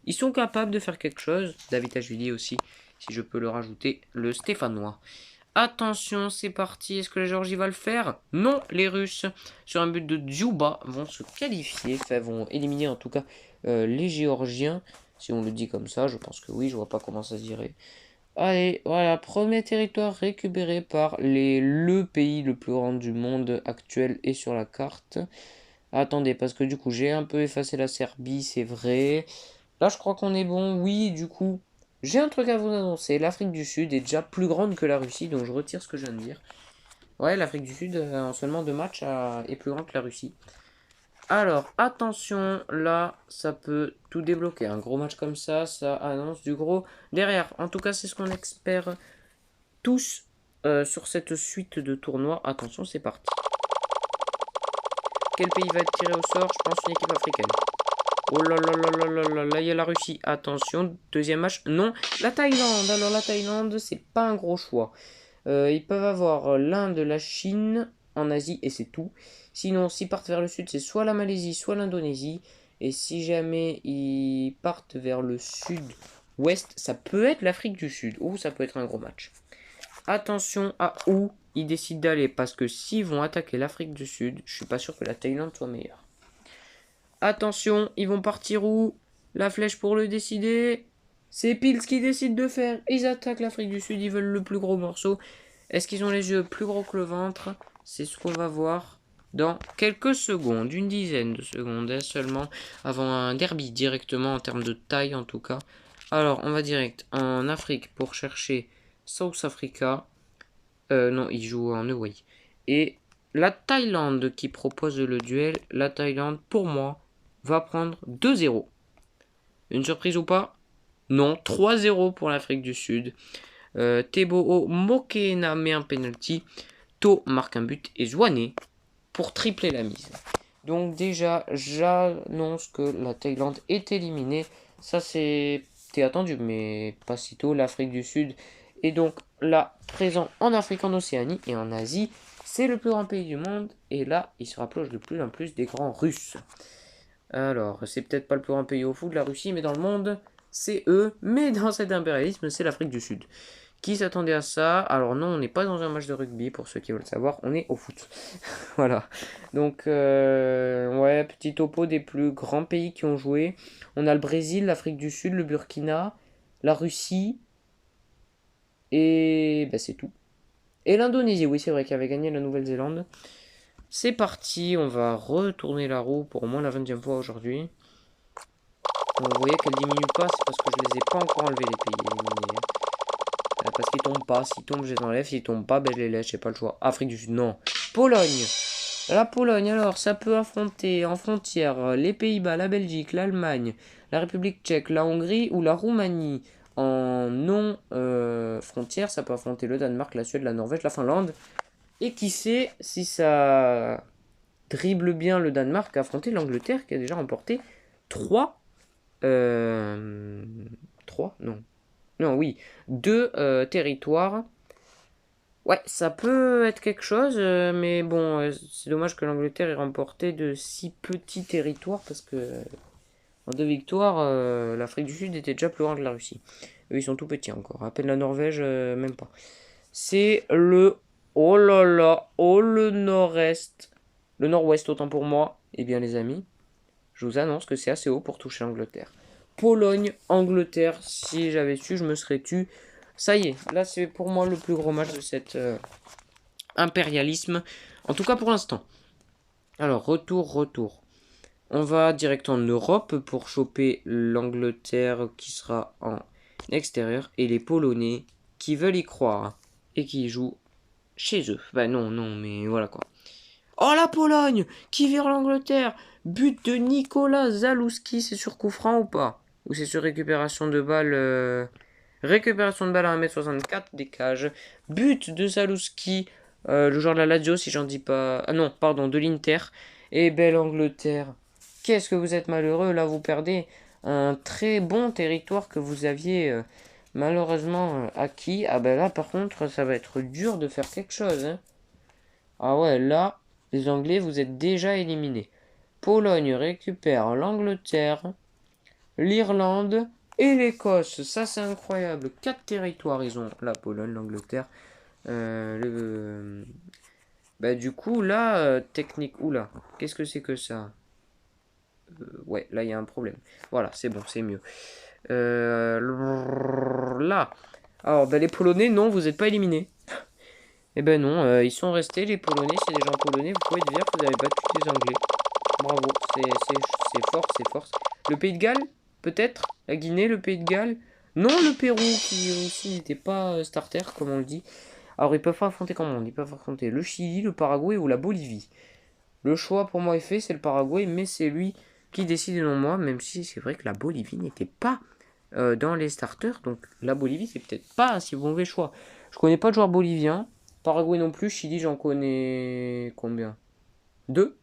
Ils sont capables de faire quelque chose, Davitashvili aussi, si je peux le rajouter, le Stéphanois. Attention, c'est parti. Est-ce que la Géorgie va le faire? Non, les Russes, sur un but de Djouba, vont se qualifier, enfin vont éliminer en tout cas les Géorgiens. Si on le dit comme ça, je pense que oui, je vois pas comment ça se dirait. Allez, voilà, premier territoire récupéré par le pays le plus grand du monde actuel et sur la carte. Attendez, parce que du coup, j'ai un peu effacé la Serbie, c'est vrai. Là, je crois qu'on est bon. Oui, du coup, j'ai un truc à vous annoncer. L'Afrique du Sud est déjà plus grande que la Russie, donc je retire ce que je viens de dire. Ouais, l'Afrique du Sud, en seulement 2 matchs, est plus grande que la Russie. Alors, attention, là, ça peut tout débloquer. Un gros match comme ça annonce du gros derrière. En tout cas, c'est ce qu'on espère tous sur cette suite de tournois. Attention, c'est parti. Quel pays va être tiré au sort? Je pense une équipe africaine. Oh là là là là là là, là il y a la Russie. Attention, deuxième match. Non, la Thaïlande. Alors la Thaïlande, c'est pas un gros choix. Ils peuvent avoir l'Inde, la Chine en Asie et c'est tout. Sinon, s'ils partent vers le sud, c'est soit la Malaisie, soit l'Indonésie. Et si jamais ils partent vers le sud-ouest, ça peut être l'Afrique du Sud. Ou ça peut être un gros match. Attention à où ils décident d'aller. Parce que s'ils vont attaquer l'Afrique du Sud, je suis pas sûr que la Thaïlande soit meilleure. Attention, ils vont partir où? La flèche pour le décider. C'est pile ce qu'ils décident de faire. Ils attaquent l'Afrique du Sud, ils veulent le plus gros morceau. Est-ce qu'ils ont les yeux plus gros que le ventre? C'est ce qu'on va voir dans quelques secondes, une dizaine de secondes seulement, avant un derby directement en termes de taille en tout cas. Alors, on va direct en Afrique pour chercher South Africa. Non, ils jouent en Hawaii. Et la Thaïlande qui propose le duel. La Thaïlande, pour moi, va prendre 2-0. Une surprise ou pas? Non, 3-0 pour l'Afrique du Sud. Teboho Mokena met un penalty. To marque un but et Zwane pour tripler la mise. Donc déjà, j'annonce que la Thaïlande est éliminée. Ça, c'était attendu, mais pas si tôt. L'Afrique du Sud est donc là présent en Afrique, en Océanie et en Asie. C'est le plus grand pays du monde. Et là, il se rapproche de plus en plus des grands Russes. Alors, c'est peut-être pas le plus grand pays au foot, la Russie, mais dans le monde, c'est eux. Mais dans cet impérialisme, c'est l'Afrique du Sud. Qui s'attendait à ça? Alors non, on n'est pas dans un match de rugby, pour ceux qui veulent savoir, on est au foot. Voilà. Donc, ouais, petit topo des plus grands pays qui ont joué. On a le Brésil, l'Afrique du Sud, le Burkina, la Russie, et bah, c'est tout. Et l'Indonésie, oui, c'est vrai qu'il avait gagné la Nouvelle-Zélande. C'est parti, on va retourner la roue pour au moins la 20e fois aujourd'hui. Vous voyez qu'elle diminue pas, c'est parce que je les ai pas encore enlevés les pays éliminés. Parce qu'ils tombent pas, s'ils tombent, je les enlève, s'ils tombent pas, ben je les laisse, j'ai pas le choix. Afrique du Sud, non. Pologne. La Pologne, alors, ça peut affronter en frontière les Pays-Bas, la Belgique, l'Allemagne, la République tchèque, la Hongrie ou la Roumanie. En non frontière, ça peut affronter le Danemark, la Suède, la Norvège, la Finlande. Et qui sait si ça dribble bien le Danemark, affronter l'Angleterre qui a déjà remporté 3. 3 Non. Non, oui. 2 territoires. Ouais, ça peut être quelque chose, mais bon, c'est dommage que l'Angleterre ait remporté de si petits territoires parce que en 2 victoires, l'Afrique du Sud était déjà plus grande que la Russie. Eux, ils sont tout petits encore. À peine la Norvège, même pas. C'est le. Oh là là, oh le nord-est. Le nord-ouest, autant pour moi. Eh bien, les amis, je vous annonce que c'est assez haut pour toucher l'Angleterre. Pologne, Angleterre, si j'avais su, je me serais tu. Ça y est, là c'est pour moi le plus gros match de cet impérialisme. En tout cas pour l'instant. Alors, retour. On va direct en Europe pour choper l'Angleterre qui sera en extérieur. Et les Polonais qui veulent y croire et qui jouent chez eux. Bah non, mais voilà quoi. Oh la Pologne qui vire l'Angleterre. But de Nicolas Zaluski, c'est sur coup franc ou pas? Ou c'est sur récupération de balles Récupération de balle à 1m64, décage. But de Zaluski, le joueur de la Lazio, si j'en dis pas... Ah non, pardon, de l'Inter. Et belle Angleterre. Qu'est-ce que vous êtes malheureux, là, vous perdez un très bon territoire que vous aviez malheureusement acquis. Ah ben là, par contre, ça va être dur de faire quelque chose, hein. Ah ouais, là, les Anglais, vous êtes déjà éliminés. Pologne récupère l'Angleterre, l'Irlande et l'Écosse. Ça, c'est incroyable. 4 territoires, ils ont. La Pologne, l'Angleterre. Bah, du coup, là, technique. Oula, qu'est-ce que c'est que ça? Ouais, là, il y a un problème. Voilà, c'est bon, c'est mieux. Là. Alors, bah, les Polonais, non, vous n'êtes pas éliminés. Eh ben non, ils sont restés, les Polonais, c'est des gens polonais. Vous pouvez dire que vous avez battu des Anglais. Bravo, c'est fort, c'est fort. Le Pays de Galles, peut-être. La Guinée, le Pays de Galles. Non, le Pérou, qui aussi n'était pas starter, comme on le dit. Alors, ils peuvent pas affronter comment on dit. Ils peuvent affronter le Chili, le Paraguay ou la Bolivie. Le choix pour moi est fait, c'est le Paraguay, mais c'est lui qui décide et non moi, même si c'est vrai que la Bolivie n'était pas dans les starters. Donc, la Bolivie, c'est peut-être pas un si mauvais choix. Je connais pas de joueur bolivien. Paraguay non plus. Chili, j'en connais combien? Deux.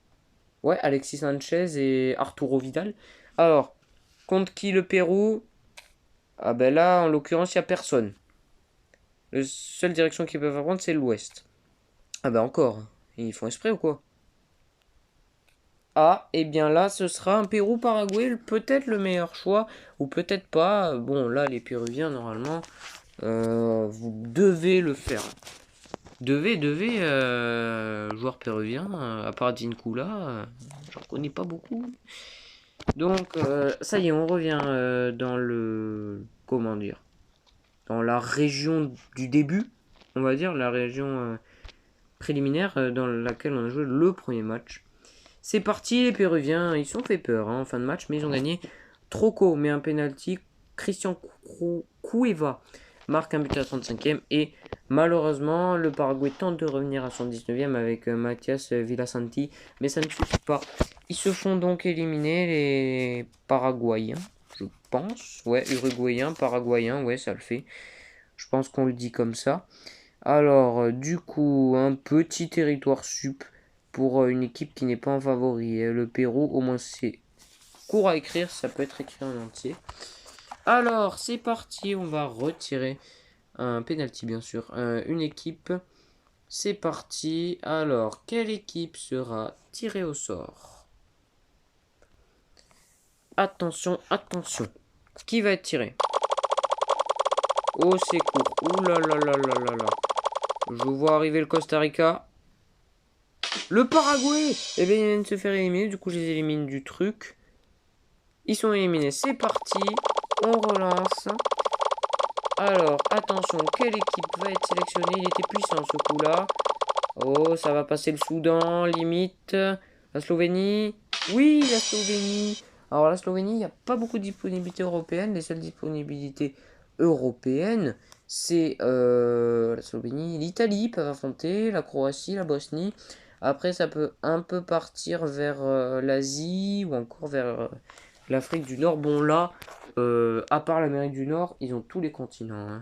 Ouais, Alexis Sanchez et Arturo Vidal. Alors, contre qui le Pérou? Ah ben là, en l'occurrence, il n'y a personne. La seule direction qu'ils peuvent prendre, c'est l'ouest. Ah ben encore. Ils font exprès ou quoi? Ah, et bien là, ce sera un Pérou-Paraguay, peut-être le meilleur choix, ou peut-être pas. Bon, là, les Péruviens, normalement, vous devez le faire. Joueur péruvien, à part Dinkula, j'en connais pas beaucoup. Donc, ça y est, on revient dans le... Comment dire? Dans la région du début, on va dire, la région préliminaire dans laquelle on a joué le premier match. C'est parti, les Péruviens, ils sont fait peur en fin de match, mais ils ont gagné. Troco met un penalty. Christian Cueva marque un but à la 35e. Et malheureusement, le Paraguay tente de revenir à son 19e avec Mathias Villasanti. Mais ça ne suffit pas. Ils se font donc éliminer, les Paraguayens, je pense. Ouais, Uruguayens, Paraguayens, ouais, ça le fait. Je pense qu'on le dit comme ça. Alors, du coup, un petit territoire sup pour une équipe qui n'est pas en favori. Le Pérou, au moins c'est court à écrire, ça peut être écrit en entier. Alors, c'est parti, on va retirer un penalty bien sûr. Une équipe, c'est parti. Alors, quelle équipe sera tirée au sort? Attention, attention. Qui va être tiré? Oh, c'est court. Ouh là là là là là là. Je vois arriver le Costa Rica. Le Paraguay! Eh bien, ils viennent de se faire éliminer. Du coup, je les élimine du truc. Ils sont éliminés. C'est parti. On relance. Alors, attention. Quelle équipe va être sélectionnée? Il était puissant ce coup-là. Oh, ça va passer le Soudan. Limite. La Slovénie. Oui, la Slovénie. Alors, la Slovénie, il n'y a pas beaucoup de disponibilités européennes. Les seules disponibilités européennes, c'est la Slovénie, l'Italie peuvent affronter, la Croatie, la Bosnie. Après, ça peut un peu partir vers l'Asie ou encore vers l'Afrique du Nord. Bon, là, à part l'Amérique du Nord, ils ont tous les continents hein,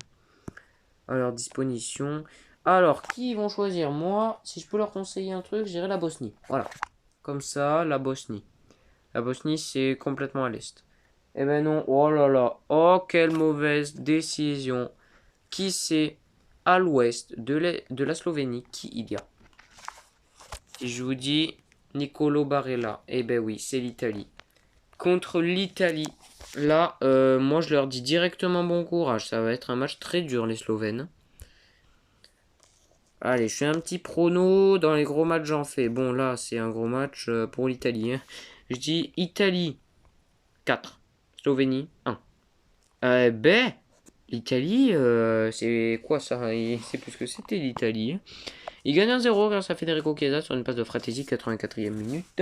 à leur disposition. Alors, qui ils vont choisir? Moi, si je peux leur conseiller un truc, j'irai la Bosnie. Voilà. Comme ça, la Bosnie. La Bosnie, c'est complètement à l'est. Eh ben non, oh là là, oh quelle mauvaise décision. Qui c'est à l'ouest de la Slovénie qui il y a? Si je vous dis Nicolo Barella, eh ben oui, c'est l'Italie. Contre l'Italie, là, moi je leur dis directement bon courage. Ça va être un match très dur, les Slovènes. Allez, je fais un petit prono. Dans les gros matchs, j'en fais. Bon, là, c'est un gros match pour l'Italie. Hein. Je dis Italie 4, Slovénie 1. Ben, l'Italie, c'est quoi ça? C'est plus que c'était l'Italie. Hein. Il gagne 1-0 grâce à Federico Chiesa sur une passe de Fratesi, 84e minute.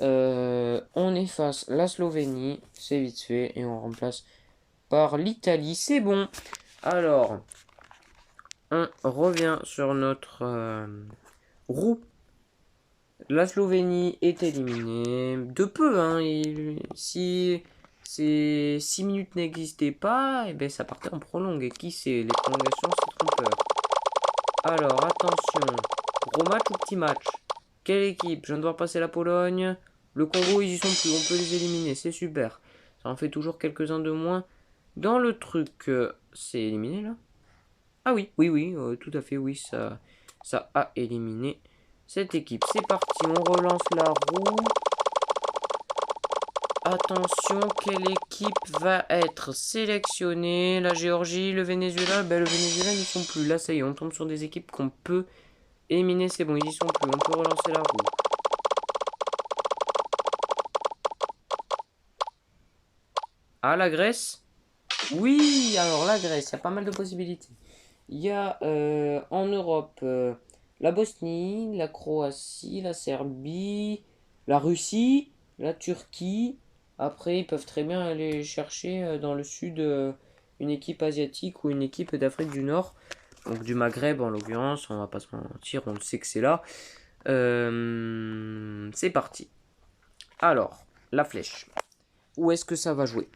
On efface la Slovénie, c'est vite fait, et on remplace par l'Italie. C'est bon. Alors, on revient sur notre roue. La Slovénie est éliminée. De peu, hein. Si ces 6 minutes n'existaient pas, et ben ça partait en prolongue. Et qui sait, les prolongations, c'est trompeur. Alors, attention. Gros match ou petit match? Quelle équipe? Je viens de voir passer la Pologne. Le Congo, ils y sont plus. On peut les éliminer. C'est super. Ça en fait toujours quelques-uns de moins. Dans le truc, c'est éliminé là? Ah oui, oui, oui, tout à fait, oui, ça a éliminé cette équipe. C'est parti, on relance la roue. Attention, quelle équipe va être sélectionnée? La Géorgie, le Venezuela. Ben, le Venezuela, ils n'y sont plus. Là, ça y est, on tombe sur des équipes qu'on peut éliminer. C'est bon, ils y sont plus. On peut relancer la roue. Ah, la Grèce? Oui, alors la Grèce, il y a pas mal de possibilités. Il y a en Europe la Bosnie, la Croatie, la Serbie, la Russie, la Turquie. Après, ils peuvent très bien aller chercher dans le sud une équipe asiatique ou une équipe d'Afrique du Nord. Donc du Maghreb en l'occurrence, on va pas se mentir, on le sait que c'est là. C'est parti. Alors, la flèche. Où est-ce que ça va jouer?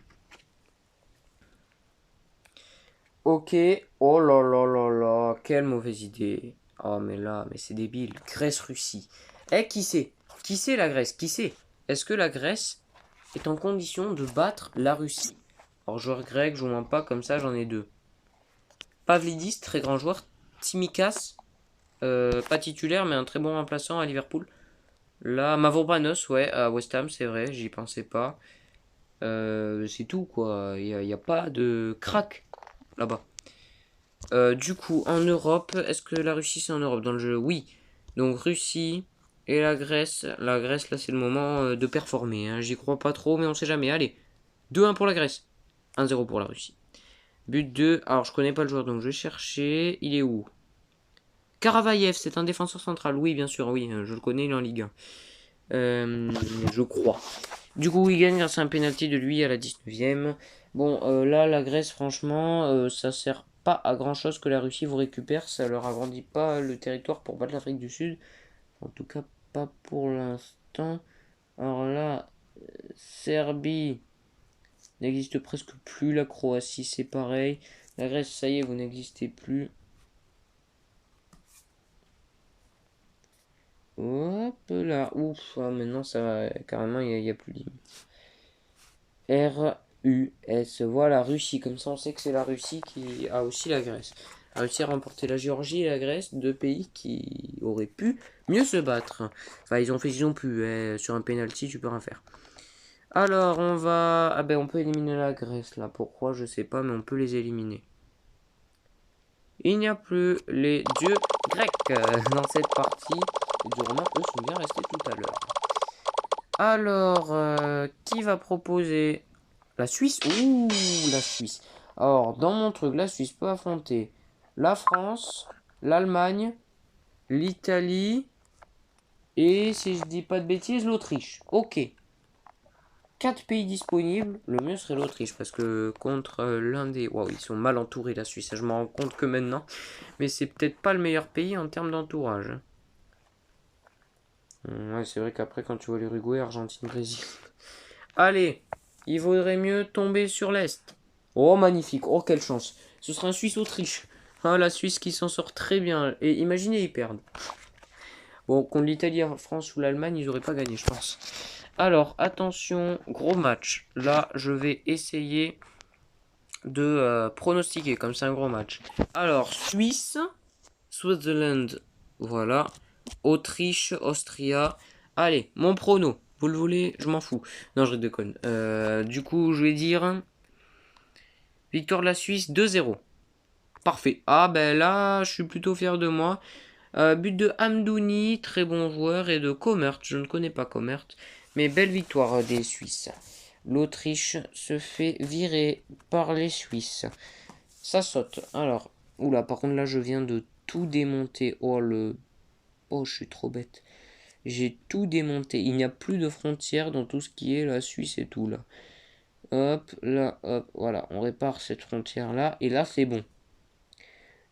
Ok, oh là là là là, quelle mauvaise idée. Oh mais là, mais c'est débile. Grèce-Russie. Eh, qui c'est? Qui c'est la Grèce? Qui c'est? Est-ce que la Grèce est en condition de battre la Russie? Alors joueur grec, je vois pas comme ça, j'en ai deux. Pavlidis, très grand joueur. Tsimikas, pas titulaire mais un très bon remplaçant à Liverpool. Là, Mavropanos, ouais, à West Ham, c'est vrai, j'y pensais pas. C'est tout quoi, y a pas de crack là-bas. Du coup, en Europe, est-ce que la Russie c'est en Europe dans le jeu? Oui. Donc Russie et la Grèce. La Grèce, là, c'est le moment de performer, hein. J'y crois pas trop, mais on sait jamais. Allez, 2-1 pour la Grèce. 1-0 pour la Russie. But 2. Alors, je connais pas le joueur, donc je vais chercher. Il est où? Karavayev, c'est un défenseur central. Oui, bien sûr, oui, je le connais, il est en Ligue 1. Je crois. Du coup, il gagne grâce à un penalty de lui à la 19e. Bon, là, la Grèce, franchement, ça sert pas à grand chose que la Russie vous récupère. Ça leur agrandit pas le territoire pour battre l'Afrique du Sud. En tout cas, pas pour l'instant. Alors là, Serbie n'existe presque plus. La Croatie, c'est pareil. La Grèce, ça y est, vous n'existez plus. Hop là. Ouf, ah, maintenant, ça va. Carrément, il n'y a plus de limite. R-U-S. Voilà, Russie. Comme ça, on sait que c'est la Russie qui a aussi la Grèce. A réussi à remporter la Géorgie et la Grèce, deux pays qui auraient pu mieux se battre. Enfin, ils ont pu. Sur un penalty, tu peux rien faire. Alors, on va. Ah ben, on peut éliminer la Grèce là. Pourquoi? Je sais pas, mais on peut les éliminer. Il n'y a plus les dieux grecs dans cette partie. Les dieux romains, eux, sont bien restés tout à l'heure. Alors, qui va proposer? La Suisse? Ouh, la Suisse. Alors, dans mon truc, la Suisse peut affronter la France, l'Allemagne, l'Italie et, si je dis pas de bêtises, l'Autriche. Ok. 4 pays disponibles, le mieux serait l'Autriche parce que contre l'un des... Waouh, ils sont mal entourés la Suisse, je m'en rends compte que maintenant. Mais c'est peut-être pas le meilleur pays en termes d'entourage. Ouais, c'est vrai qu'après quand tu vois l'Uruguay, Argentine, Brésil... Allez, il vaudrait mieux tomber sur l'Est. Oh, magnifique. Oh, quelle chance. Ce sera un Suisse-Autriche. Ah, la Suisse qui s'en sort très bien. Et imaginez, ils perdent. Bon, contre l'Italie, la France ou l'Allemagne, ils n'auraient pas gagné, je pense. Alors, attention, gros match. Là, je vais essayer de pronostiquer, comme c'est un gros match. Alors, Suisse, Switzerland, voilà. Autriche, Austria. Allez, mon prono. Vous le voulez? Je m'en fous. Non, je déconne. Du coup, je vais dire victoire de la Suisse 2-0. Parfait. Ah ben là, je suis plutôt fier de moi. But de Hamdouni, très bon joueur, et de Comert. Je ne connais pas Comert. Mais belle victoire des Suisses. L'Autriche se fait virer par les Suisses. Ça saute. Alors, oula, par contre là, je viens de tout démonter. Oh le... Oh, je suis trop bête. J'ai tout démonté. Il n'y a plus de frontières dans tout ce qui est la Suisse et tout là. Hop, là, hop, voilà. On répare cette frontière là. Et là, c'est bon.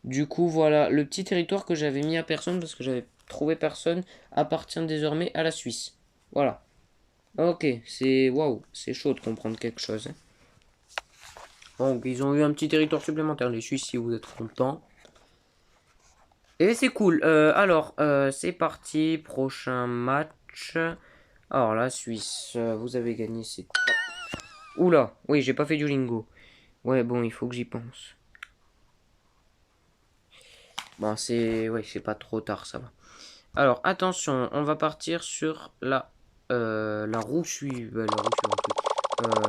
Du coup, voilà. Le petit territoire que j'avais mis à personne parce que j'avais trouvé personne appartient désormais à la Suisse. Voilà. Ok, c'est waouh, c'est chaud de comprendre quelque chose, hein. Donc, ils ont eu un petit territoire supplémentaire, les Suisses, si vous êtes contents. Et c'est cool. C'est parti. Prochain match. Alors, la Suisse, vous avez gagné. C'est. Oula, oui, j'ai pas fait du lingo. Ouais, bon, il faut que j'y pense. Bon, c'est. Ouais, c'est pas trop tard, ça va. Alors, attention, on va partir sur la roue suivante. La roue suivante, oui.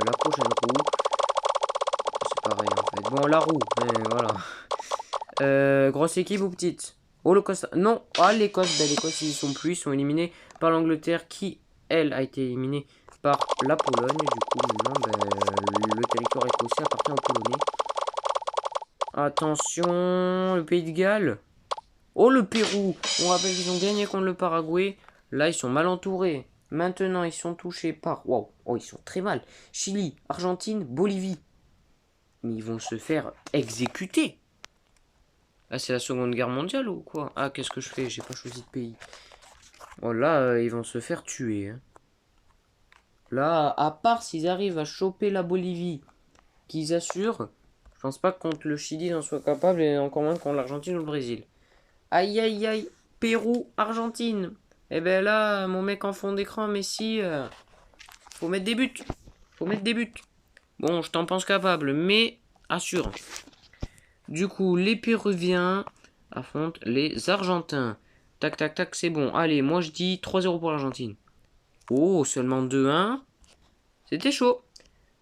La prochaine roue. C'est pareil, en fait. Bon, la roue, voilà. Grosse équipe ou petite? Oh, l'Écosse. Non, ah, l'Écosse. Ben, l'Écosse, ils y sont plus. Ils sont éliminés par l'Angleterre qui, elle, a été éliminée par la Pologne. Du coup, maintenant, ben, le territoire écossais appartient aux Polonais. Attention, le Pays de Galles. Oh, le Pérou. On rappelle qu'ils ont gagné contre le Paraguay. Là, ils sont mal entourés. Maintenant, ils sont touchés par. Waouh, oh, ils sont très mal. Chili, Argentine, Bolivie. Mais ils vont se faire exécuter. Ah, c'est la Seconde Guerre mondiale ou quoi? Ah, qu'est-ce que je fais? J'ai pas choisi de pays. Oh là, ils vont se faire tuer, hein. Là, à part s'ils arrivent à choper la Bolivie, qu'ils assurent, je pense pas que contre le Chili ils en soient capables et encore moins contre l'Argentine ou le Brésil. Aïe aïe aïe, Pérou, Argentine. Eh ben là, mon mec en fond d'écran, Messi, faut mettre des buts. Faut mettre des buts. Bon, je t'en pense capable, mais assure. Du coup, les Péruviens affrontent les Argentins. Tac, tac, tac, c'est bon. Allez, moi je dis 3-0 pour l'Argentine. Oh, seulement 2-1. C'était chaud.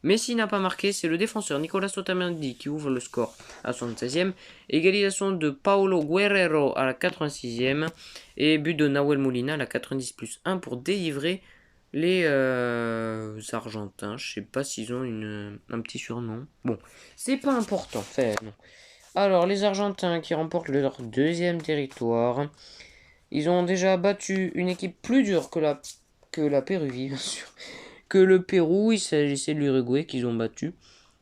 Messi n'a pas marqué, c'est le défenseur Nicolas Otamendi qui ouvre le score à 76e. Égalisation de Paulo Guerrero à la 86e. Et but de Nahuel Molina à la 90 plus 1 pour délivrer les Argentins. Je sais pas s'ils ont un petit surnom. Bon, c'est pas important. Enfin, non. Alors, les Argentins qui remportent leur deuxième territoire. Ils ont déjà battu une équipe plus dure que la Péruvie, bien sûr. Que le Pérou, il s'agissait de l'Uruguay qu'ils ont battu.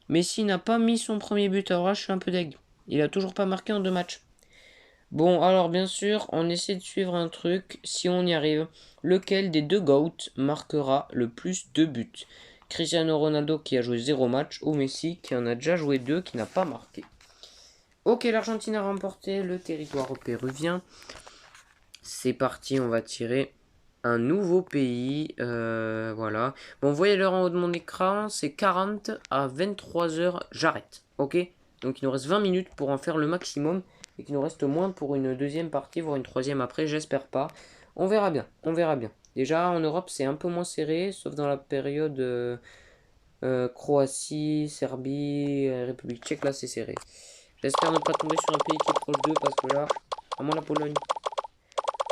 Messi n'a pas mis son premier but. Alors là, je suis un peu deg. Il a toujours pas marqué en 2 matchs. Bon, alors bien sûr, on essaie de suivre un truc. Si on y arrive, lequel des deux GOAT marquera le plus de buts? Cristiano Ronaldo qui a joué 0 match ou Messi qui en a déjà joué 2 qui n'a pas marqué. Ok, l'Argentine a remporté le territoire péruvien. C'est parti, on va tirer un nouveau pays. Voilà. Bon, vous voyez l'heure en haut de mon écran, c'est 40 à 23 heures. J'arrête. Ok? Donc il nous reste 20 minutes pour en faire le maximum. Et qu'il nous reste moins pour une deuxième partie, voire une troisième après. J'espère pas. On verra bien. On verra bien. Déjà, en Europe, c'est un peu moins serré, sauf dans la période Croatie, Serbie, République tchèque. Là, c'est serré. J'espère ne pas tomber sur un pays qui est proche d'eux parce que là, à moins la Pologne.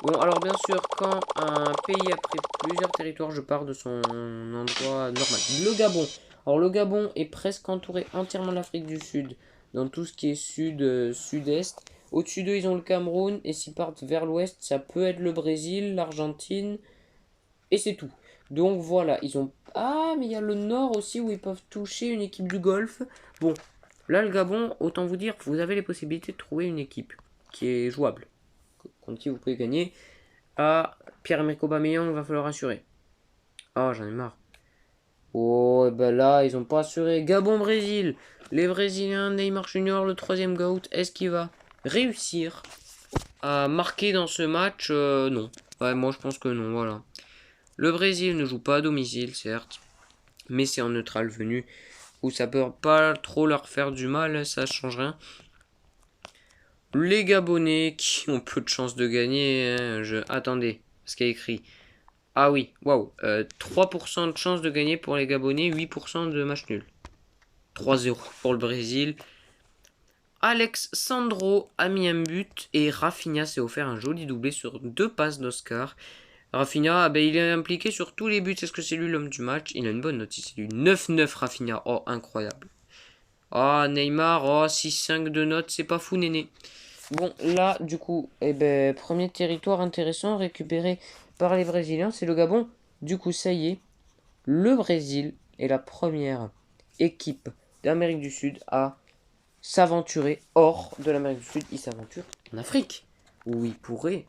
Bon, alors bien sûr, quand un pays a pris plusieurs territoires, je pars de son endroit normal. Le Gabon. Alors le Gabon est presque entouré entièrement de l'Afrique du Sud, dans tout ce qui est sud-est. Au-dessus d'eux, ils ont le Cameroun, et s'ils partent vers l'ouest, ça peut être le Brésil, l'Argentine, et c'est tout. Donc voilà, ils ont... Ah, mais il y a le nord aussi où ils peuvent toucher une équipe du Golfe. Bon, là le Gabon, autant vous dire, vous avez les possibilités de trouver une équipe qui est jouable, contre qui vous pouvez gagner. Ah, Pierre-Emerick Aubameyang, va falloir assurer. Oh, j'en ai marre. Oh, et ben là, ils ont pas assuré. Gabon-Brésil. Les Brésiliens, Neymar Junior, le troisième GOAT, est-ce qu'il va réussir à marquer dans ce match? Non. Ouais, moi je pense que non, voilà. Le Brésil ne joue pas à domicile, certes. Mais c'est en neutral venu. Où ça peut pas trop leur faire du mal, ça change rien. Les Gabonais qui ont peu de chances de gagner. Hein, attendez, parce qu'il y a écrit. Ah oui, waouh. 3% de chance de gagner pour les Gabonais, 8% de match nul. 3-0 pour le Brésil. Alex Sandro a mis un but et Rafinha s'est offert un joli doublé sur 2 passes d'Oscar. Rafinha, il est impliqué sur tous les buts. Est-ce que c'est lui l'homme du match? Il a une bonne note, c'est lui. 9-9 Rafinha. Oh, incroyable. Oh, Neymar, oh, 6-5 de notes, c'est pas fou, néné. Bon, là, du coup, premier territoire intéressant récupéré par les Brésiliens, c'est le Gabon. Du coup, ça y est, le Brésil est la première équipe d'Amérique du Sud à s'aventurer hors de l'Amérique du Sud. Il s'aventure en Afrique, où il pourrait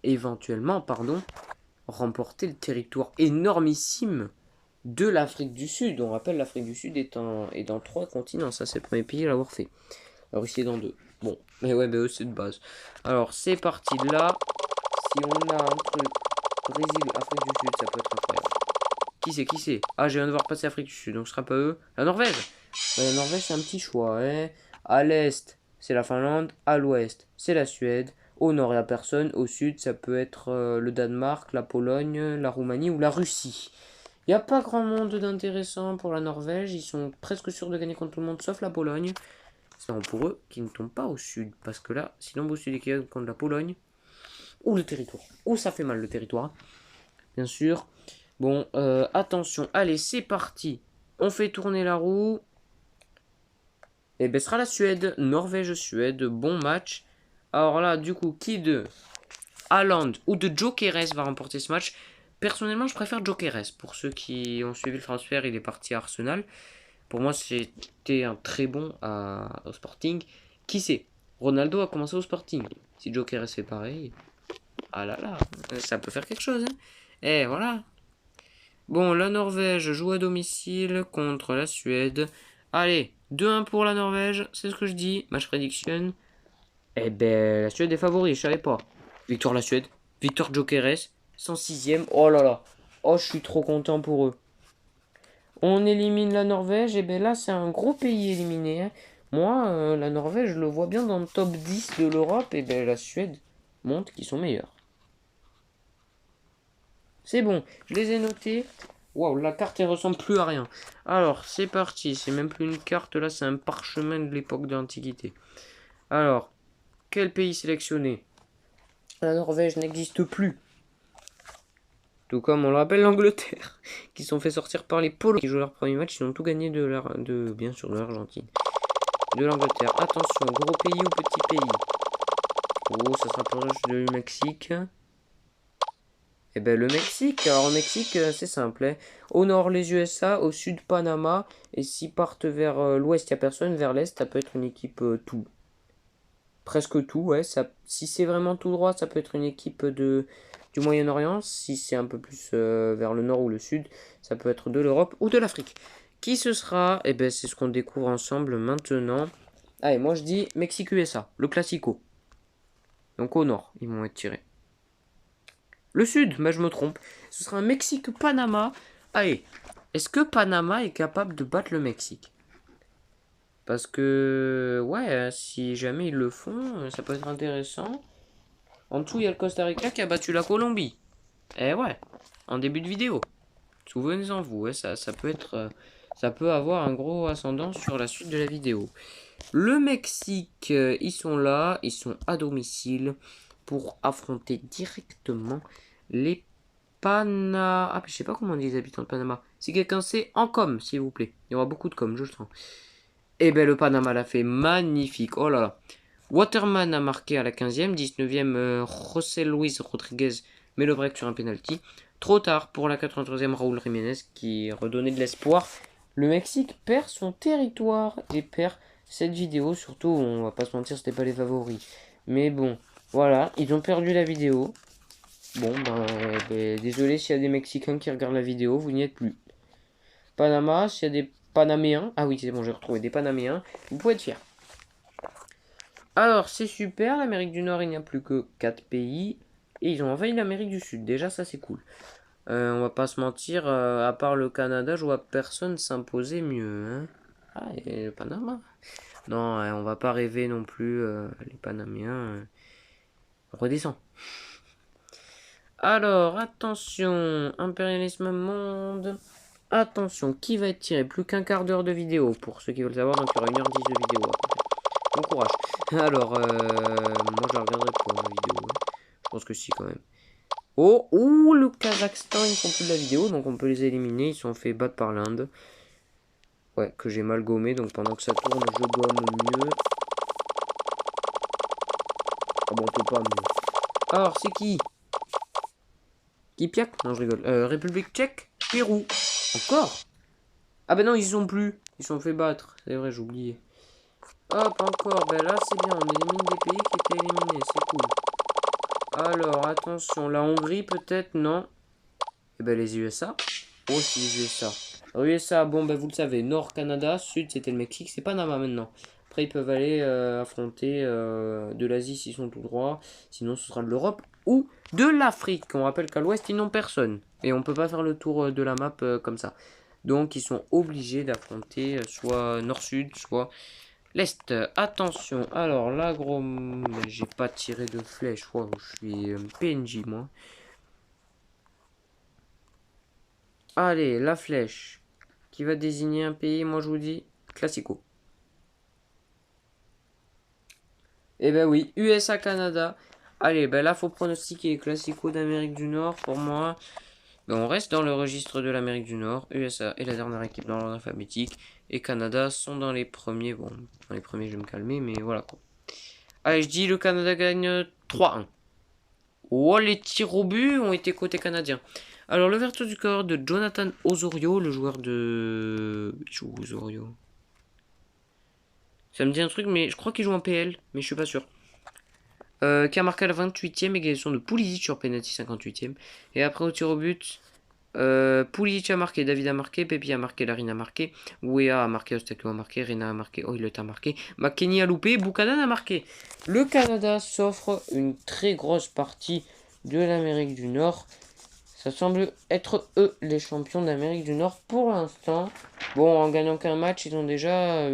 éventuellement, remporter le territoire énormissime de l'Afrique du Sud. On rappelle, l'Afrique du Sud est dans 3 continents. Ça, c'est le premier pays à l'avoir fait. La Russie est dans 2. Bon, mais ouais, mais eux, c'est de base. Alors, c'est parti de là. Si on a un truc Brésil, Afrique du Sud, ça peut être incroyable. Qui c'est? Ah, je viens de voir passer Afrique du Sud, donc ce sera pas eux. La Norvège. La Norvège, c'est un petit choix. Hein. À l'est, c'est la Finlande. À l'ouest, c'est la Suède. Au nord, il n'y a personne. Au sud, ça peut être le Danemark, la Pologne, la Roumanie ou la Russie. Il n'y a pas grand monde d'intéressant pour la Norvège. Ils sont presque sûrs de gagner contre tout le monde, sauf la Pologne. C'est bon pour eux qui ne tombent pas au sud. Parce que là, sinon, au sud, qui contre la Pologne. Ou le territoire. Ou ça fait mal le territoire. Bien sûr. Bon, attention. Allez, c'est parti. On fait tourner la roue. Et ben, ce sera la Suède. Norvège-Suède. Bon match. Alors là, du coup, qui de Haaland ou de Gyökeres va remporter ce match? Personnellement, je préfère Gyökeres. Pour ceux qui ont suivi le transfert, il est parti à Arsenal. Pour moi, c'était un très bon au Sporting. Qui sait? Ronaldo a commencé au Sporting. Si Gyökeres fait pareil, ah là là, ça peut faire quelque chose. Hein. Et voilà. Bon, la Norvège joue à domicile contre la Suède. Allez, 2-1 pour la Norvège, c'est ce que je dis. Match prédiction. Eh ben, la Suède est favori, je savais pas. Victoire la Suède. Victoire Gyökeres. 106e. Oh là là. Oh, je suis trop content pour eux. On élimine la Norvège. Et ben là, c'est un gros pays éliminé. Hein. Moi, la Norvège, je le vois bien dans le top 10 de l'Europe. Et ben la Suède montre qu'ils sont meilleurs. C'est bon, je les ai notés. Waouh, la carte elle ressemble plus à rien. Alors, c'est parti. C'est même plus une carte, là, c'est un parchemin de l'époque de l'Antiquité. Alors, quel pays sélectionné? La Norvège n'existe plus. Tout comme on le rappelle l'Angleterre, qui sont fait sortir par les Polonais qui jouent leur premier match. Ils ont tout gagné bien sûr, de l'Argentine. De l'Angleterre. Attention, gros pays ou petit pays? Oh, ça se rapproche du Mexique. Eh ben le Mexique, alors le Mexique c'est simple, hein. Au nord les USA, au sud Panama, et s'ils partent vers l'ouest, il n'y a personne, vers l'est, ça peut être une équipe tout. Presque tout, ouais. Si c'est vraiment tout droit, ça peut être une équipe du Moyen-Orient. Si c'est un peu plus vers le nord ou le sud, ça peut être de l'Europe ou de l'Afrique. Qui ce sera? Eh ben c'est ce qu'on découvre ensemble maintenant. Allez, moi je dis Mexique-USA, le classico. Donc au nord, ils vont être tirés. Le sud, mais je me trompe. Ce sera un Mexique-Panama. Allez, est-ce que Panama est capable de battre le Mexique? Parce que, ouais, si jamais ils le font, ça peut être intéressant. En dessous, il y a le Costa Rica qui a battu la Colombie. Eh ouais, en début de vidéo. Souvenez-en vous, ouais, ça peut être, ça peut avoir un gros ascendant sur la suite de la vidéo. Le Mexique, ils sont là, ils sont à domicile pour affronter directement les Panama. Ah, je sais pas comment on dit les habitants de Panama. Si quelqu'un sait, en com, s'il vous plaît. Il y aura beaucoup de com, je le sens. Eh ben, le Panama l'a fait magnifique. Oh là là. Waterman a marqué à la 15e. 19e, José Luis Rodriguez met le break sur un penalty. Trop tard pour la 93e, Raúl Jiménez qui redonnait de l'espoir. Le Mexique perd son territoire et perd cette vidéo. Surtout, on va pas se mentir, c'était pas les favoris. Mais bon, voilà, ils ont perdu la vidéo. Bon, désolé s'il y a des Mexicains qui regardent la vidéo, vous n'y êtes plus. Panama, s'il y a des Panaméens, ah oui, c'est bon, j'ai retrouvé des Panaméens, vous pouvez être fiers. Alors, c'est super, l'Amérique du Nord, il n'y a plus que 4 pays, et ils ont envahi l'Amérique du Sud, déjà ça c'est cool. On va pas se mentir, à part le Canada, je vois personne s'imposer mieux. Hein. Ah, et le Panama. Non, on va pas rêver non plus, les Panaméens. On redescend. Alors, attention, impérialisme monde. Attention, qui va être tiré? Plus qu'un quart d'heure de vidéo, pour ceux qui veulent savoir, donc il y aura 1h10 de vidéo. Bon courage. Alors, moi je la regarderai pour la vidéo. Hein. Je pense que si, quand même. Oh, ouh, le Kazakhstan, ils font plus de la vidéo, donc on peut les éliminer. Ils sont fait battre par l'Inde. Ouais, que j'ai mal gommé, donc pendant que ça tourne, je gomme mieux. Ah bon, on peut pas mieux. Alors, c'est qui? Kipiak? Non, je rigole. République tchèque? Pérou. Encore? Ah ben non, ils y sont plus. Ils sont fait battre. C'est vrai, j'ai oublié. Hop, encore. Ben là, c'est bien. On élimine des pays qui étaient éliminés. C'est cool. Alors, attention. La Hongrie, peut-être? Non. Et ben les USA. Aussi les USA. Alors, USA, bon ben vous le savez, Nord Canada, Sud c'était le Mexique, c'est Panama maintenant. Après ils peuvent aller affronter de l'Asie s'ils sont tout droit, sinon ce sera de l'Europe ou de l'Afrique. On rappelle qu'à l'Ouest ils n'ont personne et on peut pas faire le tour de la map comme ça. Donc ils sont obligés d'affronter soit Nord-Sud, soit l'Est. Attention, alors là gros, j'ai pas tiré de flèche, wow, je suis PNJ moi. Allez, la flèche qui va désigner un pays, moi je vous dis Classico. Eh ben oui, USA-Canada. Allez, ben là faut pronostiquer les Classico d'Amérique du Nord pour moi. Ben, on reste dans le registre de l'Amérique du Nord. USA est la dernière équipe dans l'ordre alphabétique. Et Canada sont dans les premiers. Bon, dans les premiers je vais me calmer, mais voilà quoi. Allez, je dis le Canada gagne 3-1. Oh, les tirs au but ont été côté canadien. Alors, l'ouverture du corps de Jonathan Osorio, le joueur de... Il joue Osorio. Ça me dit un truc, mais je crois qu'il joue en PL, mais je suis pas sûr. Qui a marqué à la 28e, égalisation de Pulisic sur penalty 58e. Et après au tir au but, Pulisic a marqué, David a marqué, Pepi a marqué, Larine a marqué, Wea a marqué, Ostakio a marqué, Rena a marqué, Oilet a marqué, McKennie a loupé, Buchanan a marqué. Le Canada s'offre une très grosse partie de l'Amérique du Nord. Ça semble être eux les champions d'Amérique du Nord pour l'instant. Bon, en gagnant qu'un match, ils sont déjà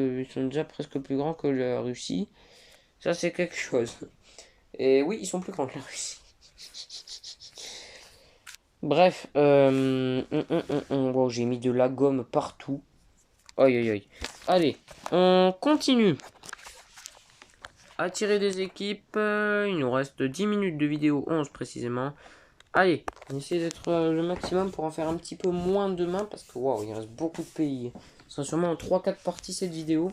presque plus grands que la Russie. Ça, c'est quelque chose. Et oui, ils sont plus grands que la Russie. Bref, wow, j'ai mis de la gomme partout. Aïe aïe aïe. Allez, on continue. Attirer des équipes. Il nous reste 10 minutes de vidéo, 11 précisément. Allez, on essaie d'être le maximum pour en faire un petit peu moins demain. Parce que waouh, il reste beaucoup de pays. Ce sera sûrement en 3-4 parties cette vidéo.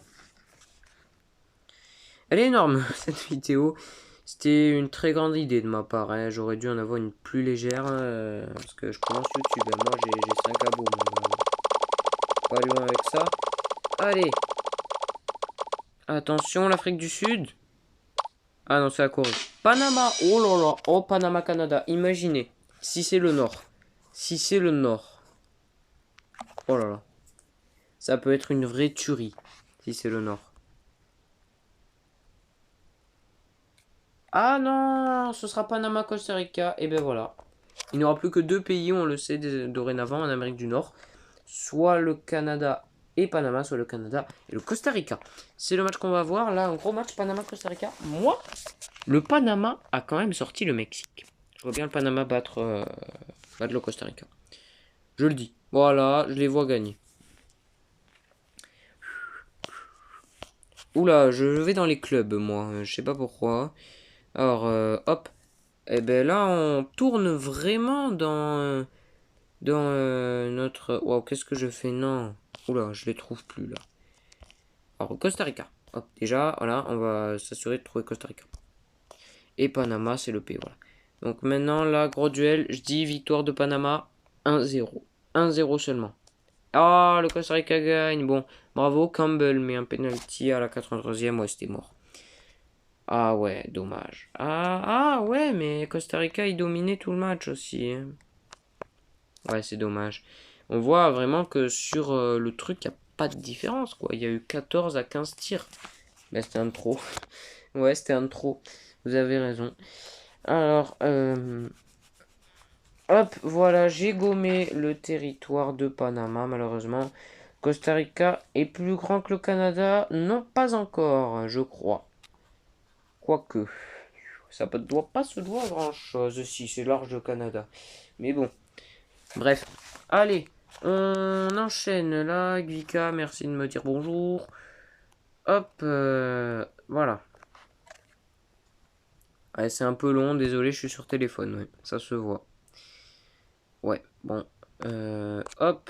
Elle est énorme cette vidéo. C'était une très grande idée de ma part. Hein. J'aurais dû en avoir une plus légère. Parce que je commence YouTube. Hein. Moi j'ai 5 abos. Pas loin avec ça. Allez. Attention, l'Afrique du Sud. Ah non, c'est la Corée. Panama. Oh là là. Oh, Panama, Canada. Imaginez. Si c'est le Nord. Si c'est le Nord. Oh là là. Ça peut être une vraie tuerie. Si c'est le Nord. Ah non, ce sera Panama, Costa Rica. Et ben voilà. Il n'y aura plus que deux pays, on le sait dorénavant, en Amérique du Nord. Soit le Canada et Panama, soit le Canada et le Costa Rica. C'est le match qu'on va voir. Là, un gros match Panama-Costa Rica. Moi, le Panama a quand même sorti le Mexique. Je vois bien le Panama battre le Costa Rica. Je le dis. Voilà, je les vois gagner. Oula, je vais dans les clubs, moi. Je sais pas pourquoi. Alors, hop. Et ben là, on tourne vraiment dans notre... Wow, qu'est-ce que je fais? Non. Oula, je les trouve plus, là. Alors, Costa Rica. Hop, déjà, voilà, on va s'assurer de trouver Costa Rica. Et Panama, c'est le P, voilà. Donc maintenant, là, gros duel, je dis victoire de Panama, 1-0. 1-0 seulement. Ah, le Costa Rica gagne. Bon, bravo, Campbell met un penalty à la 93e. Ouais, c'était mort. Ah ouais, dommage. Ah ouais, mais Costa Rica, il dominait tout le match aussi. Hein. Ouais, c'est dommage. On voit vraiment que sur le truc, il n'y a pas de différence, quoi. Il y a eu 14 à 15 tirs. Mais c'était un de trop. Ouais, c'était un de trop. Vous avez raison. Alors, hop, voilà, j'ai gommé le territoire de Panama, malheureusement. Costa Rica est plus grand que le Canada? Non, pas encore, je crois. Quoique, ça ne doit pas se voir grand-chose si c'est large le Canada. Mais bon, bref. Allez, on enchaîne là, Vika, merci de me dire bonjour. Hop, voilà. Ouais, c'est un peu long, désolé, je suis sur téléphone, ouais, ça se voit. Ouais, bon, hop.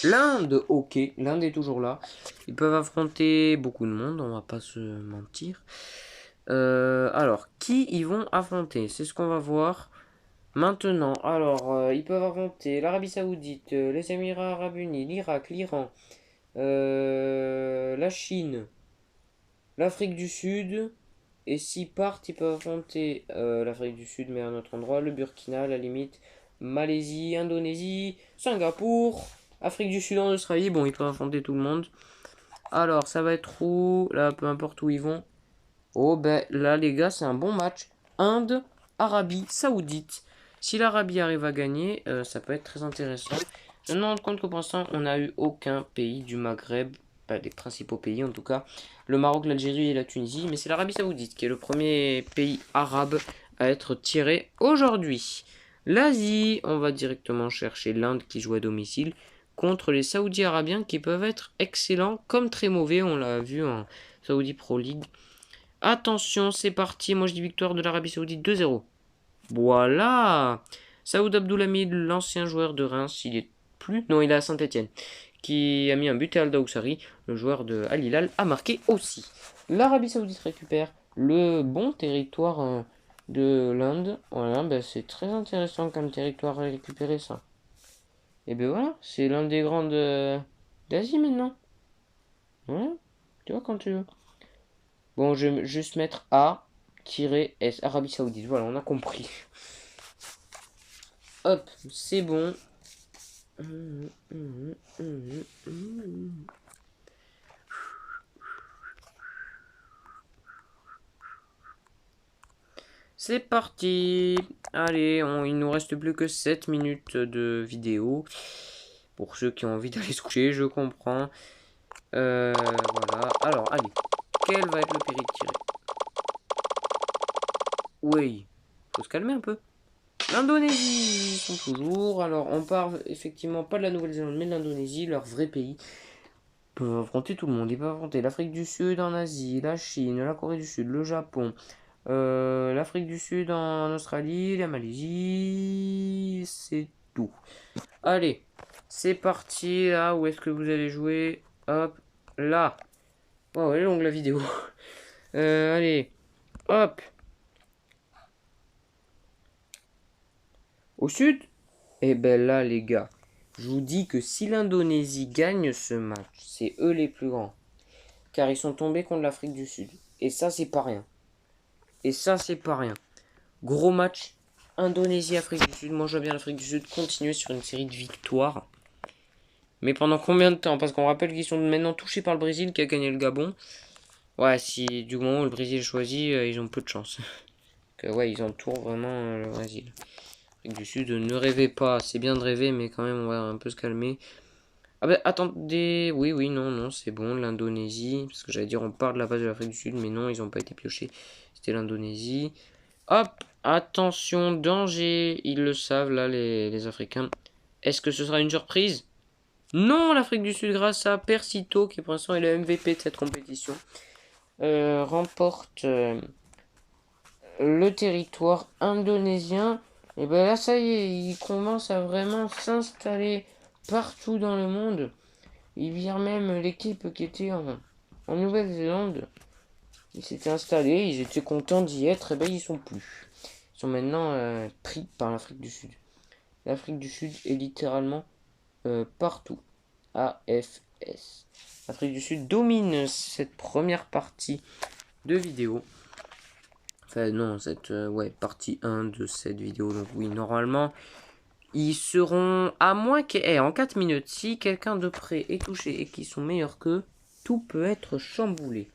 L'Inde, ok, l'Inde est toujours là. Ils peuvent affronter beaucoup de monde, on va pas se mentir. Alors, qui ils vont affronter? C'est ce qu'on va voir maintenant. Alors, ils peuvent affronter l'Arabie Saoudite, les Émirats Arabes Unis, l'Irak, l'Iran, La Chine, l'Afrique du Sud. Et s'ils partent, ils peuvent affronter l'Afrique du Sud, mais à un autre endroit, le Burkina, à la limite, Malaisie, Indonésie, Singapour, Afrique du Sud en Australie. Bon, ils peuvent affronter tout le monde. Alors, ça va être où? Là, peu importe où ils vont. Oh, ben là, les gars, c'est un bon match. Inde, Arabie Saoudite. Si l'Arabie arrive à gagner, ça peut être très intéressant. Je me rends compte que pour l'instant, on n'a eu aucun pays du Maghreb, pas des principaux pays en tout cas. Le Maroc, l'Algérie et la Tunisie, mais c'est l'Arabie Saoudite qui est le premier pays arabe à être tiré aujourd'hui. L'Asie, on va directement chercher l'Inde qui joue à domicile contre les Saoudiens arabiens qui peuvent être excellents comme très mauvais. On l'a vu en Saudi Pro League. Attention, c'est parti. Moi, je dis victoire de l'Arabie Saoudite 2-0. Voilà. Saoud Abdoulhamid, l'ancien joueur de Reims, il est plus. Non, il est à Saint-Etienne. Qui a mis un but et Al Daoussari, le joueur de Al Hilal, a marqué aussi. L'Arabie Saoudite récupère le bon territoire de l'Inde. Voilà, ben c'est très intéressant comme territoire à récupérer ça. Et ben voilà, c'est l'un des grandes d'Asie maintenant. Voilà, tu vois quand tu veux. Bon, je vais juste mettre A-S, Arabie Saoudite. Voilà, on a compris. Hop, c'est bon. C'est parti. Allez, il nous reste plus que 7 minutes de vidéo. Pour ceux qui ont envie d'aller se coucher, je comprends. Voilà. Alors, allez. Quel va être le péril tiré? Oui. Faut se calmer un peu. L'Indonésie, ils sont toujours. Alors, on parle effectivement pas de la Nouvelle-Zélande, mais de l'Indonésie, leur vrai pays. Ils peuvent affronter tout le monde. Ils peuvent affronter l'Afrique du Sud en Asie, la Chine, la Corée du Sud, le Japon, l'Afrique du Sud en Australie, la Malaisie. C'est tout. Allez, c'est parti. Là, où est-ce que vous allez jouer? Hop, là. Oh, elle est longue la vidéo. Allez, hop. Au sud? Eh ben là, les gars, je vous dis que si l'Indonésie gagne ce match, c'est eux les plus grands. Car ils sont tombés contre l'Afrique du Sud. Et ça, c'est pas rien. Et ça, c'est pas rien. Gros match, Indonésie-Afrique du Sud. Moi, je vois bien l'Afrique du Sud continuer sur une série de victoires. Mais pendant combien de temps? Parce qu'on rappelle qu'ils sont maintenant touchés par le Brésil qui a gagné le Gabon. Ouais, si du moment où le Brésil choisit, ils ont peu de chance. Que, ouais, ils entourent vraiment le Brésil. Afrique du Sud, ne rêvez pas. C'est bien de rêver, mais quand même, on va un peu se calmer. Ah bah attendez, oui, non, c'est bon, l'Indonésie. Parce que j'allais dire, on part de la base de l'Afrique du Sud, mais non, ils n'ont pas été piochés. C'était l'Indonésie. Hop, attention, danger. Ils le savent, là, les Africains. Est-ce que ce sera une surprise? Non, l'Afrique du Sud, grâce à Persito, qui pour l'instant est le MVP de cette compétition, remporte le territoire indonésien. Et ben là, ça y est, il commence à vraiment s'installer partout dans le monde. Ils virent même l'équipe qui était en Nouvelle-Zélande. Ils s'étaient installés, ils étaient contents d'y être, et ben ils sont plus. Ils sont maintenant pris par l'Afrique du Sud. L'Afrique du Sud est littéralement partout. AFS. L'Afrique du Sud domine cette première partie de vidéo. Enfin non, cette partie 1 de cette vidéo. Donc oui, normalement, ils seront, à moins en 4 minutes, si quelqu'un de près est touché et qu'ils sont meilleurs qu'eux, tout peut être chamboulé.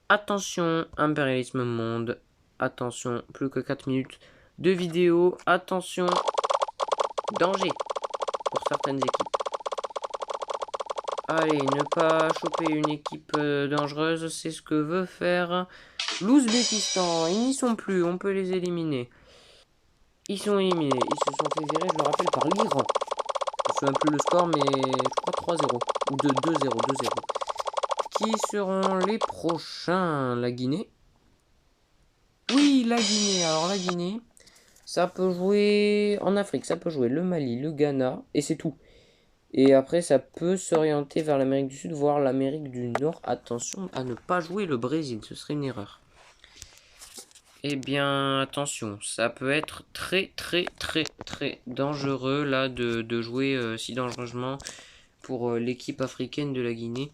Attention, impérialisme monde. Attention, plus que 4 minutes de vidéo. Attention, danger pour certaines équipes. Allez, ne pas choper une équipe dangereuse, c'est ce que veut faire l'Ouzbékistan. Ils n'y sont plus, on peut les éliminer. Ils sont éliminés, ils se sont fait virer, je le rappelle, par l'Iran. Je ne me souviens plus le score, mais je crois 3-0. Ou de 2-0, 2-0. Qui seront les prochains? La Guinée? Oui, la Guinée. Alors la Guinée, ça peut jouer en Afrique, ça peut jouer le Mali, le Ghana, et c'est tout. Et après, ça peut s'orienter vers l'Amérique du Sud, voire l'Amérique du Nord. Attention à ne pas jouer le Brésil, ce serait une erreur. Eh bien, attention, ça peut être très dangereux là de jouer si dangereusement pour l'équipe africaine de la Guinée.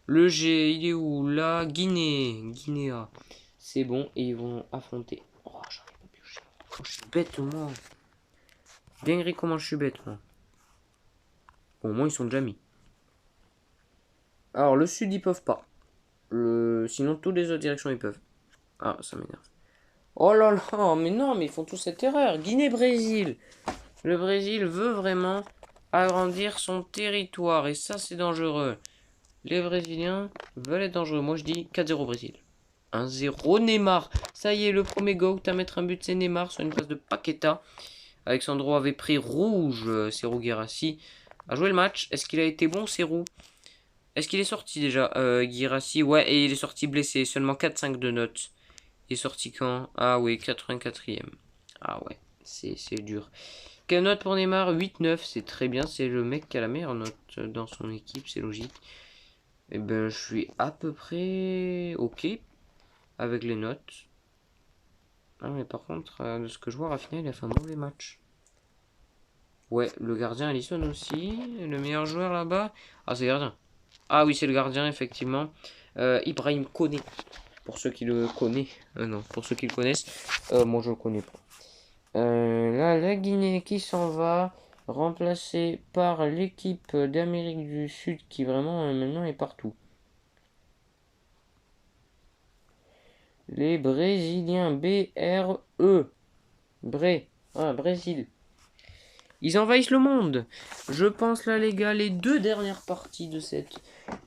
Le G, il est où? Là, Guinea. C'est bon, et ils vont affronter. Oh, j'arrive pas piocher. Oh, je suis bête, moi. Dinguerie, comment je suis bête, moi. Bon, au moins, ils sont déjà mis. Alors, le sud, ils peuvent pas. Sinon, toutes les autres directions, ils peuvent. Ah, ça m'énerve. Oh là là, mais non, mais ils font tous cette erreur. Guinée-Brésil. Le Brésil veut vraiment agrandir son territoire, et ça, c'est dangereux. Les Brésiliens veulent être dangereux. Moi, je dis 4-0 Brésil. 1-0 Neymar. Ça y est, le premier go à mettre un but, c'est Neymar sur une passe de Paqueta. Alexandro avait pris rouge. Serhou Guirassy a joué le match. Est-ce qu'il a été bon, Serhou? Est-ce qu'il est sorti déjà Guirassy, ouais, et il est sorti blessé. Seulement 4-5 de notes. Il est sorti quand? Ah oui, 84e. Ah ouais, c'est dur. Quelle note pour Neymar? 8-9, c'est très bien. C'est le mec qui a la meilleure note dans son équipe, c'est logique. Eh ben, je suis à peu près ok avec les notes. Ah, mais par contre, de ce que je vois, Rafinha, il a fait un mauvais match. Ouais, le gardien, Alisson aussi. Le meilleur joueur là-bas. Ah, c'est le gardien. Ah oui, c'est le gardien, effectivement. Ibrahim Koné. Pour ceux qui le connaissent. Non, pour ceux qui le connaissent. Moi, je le connais pas. Là, la Guinée qui s'en va. Remplacée par l'équipe d'Amérique du Sud qui vraiment maintenant est partout. Les Brésiliens, B-R-E. Bré. Ah, Brésil. Ils envahissent le monde. Je pense là, les gars, les deux dernières parties de cette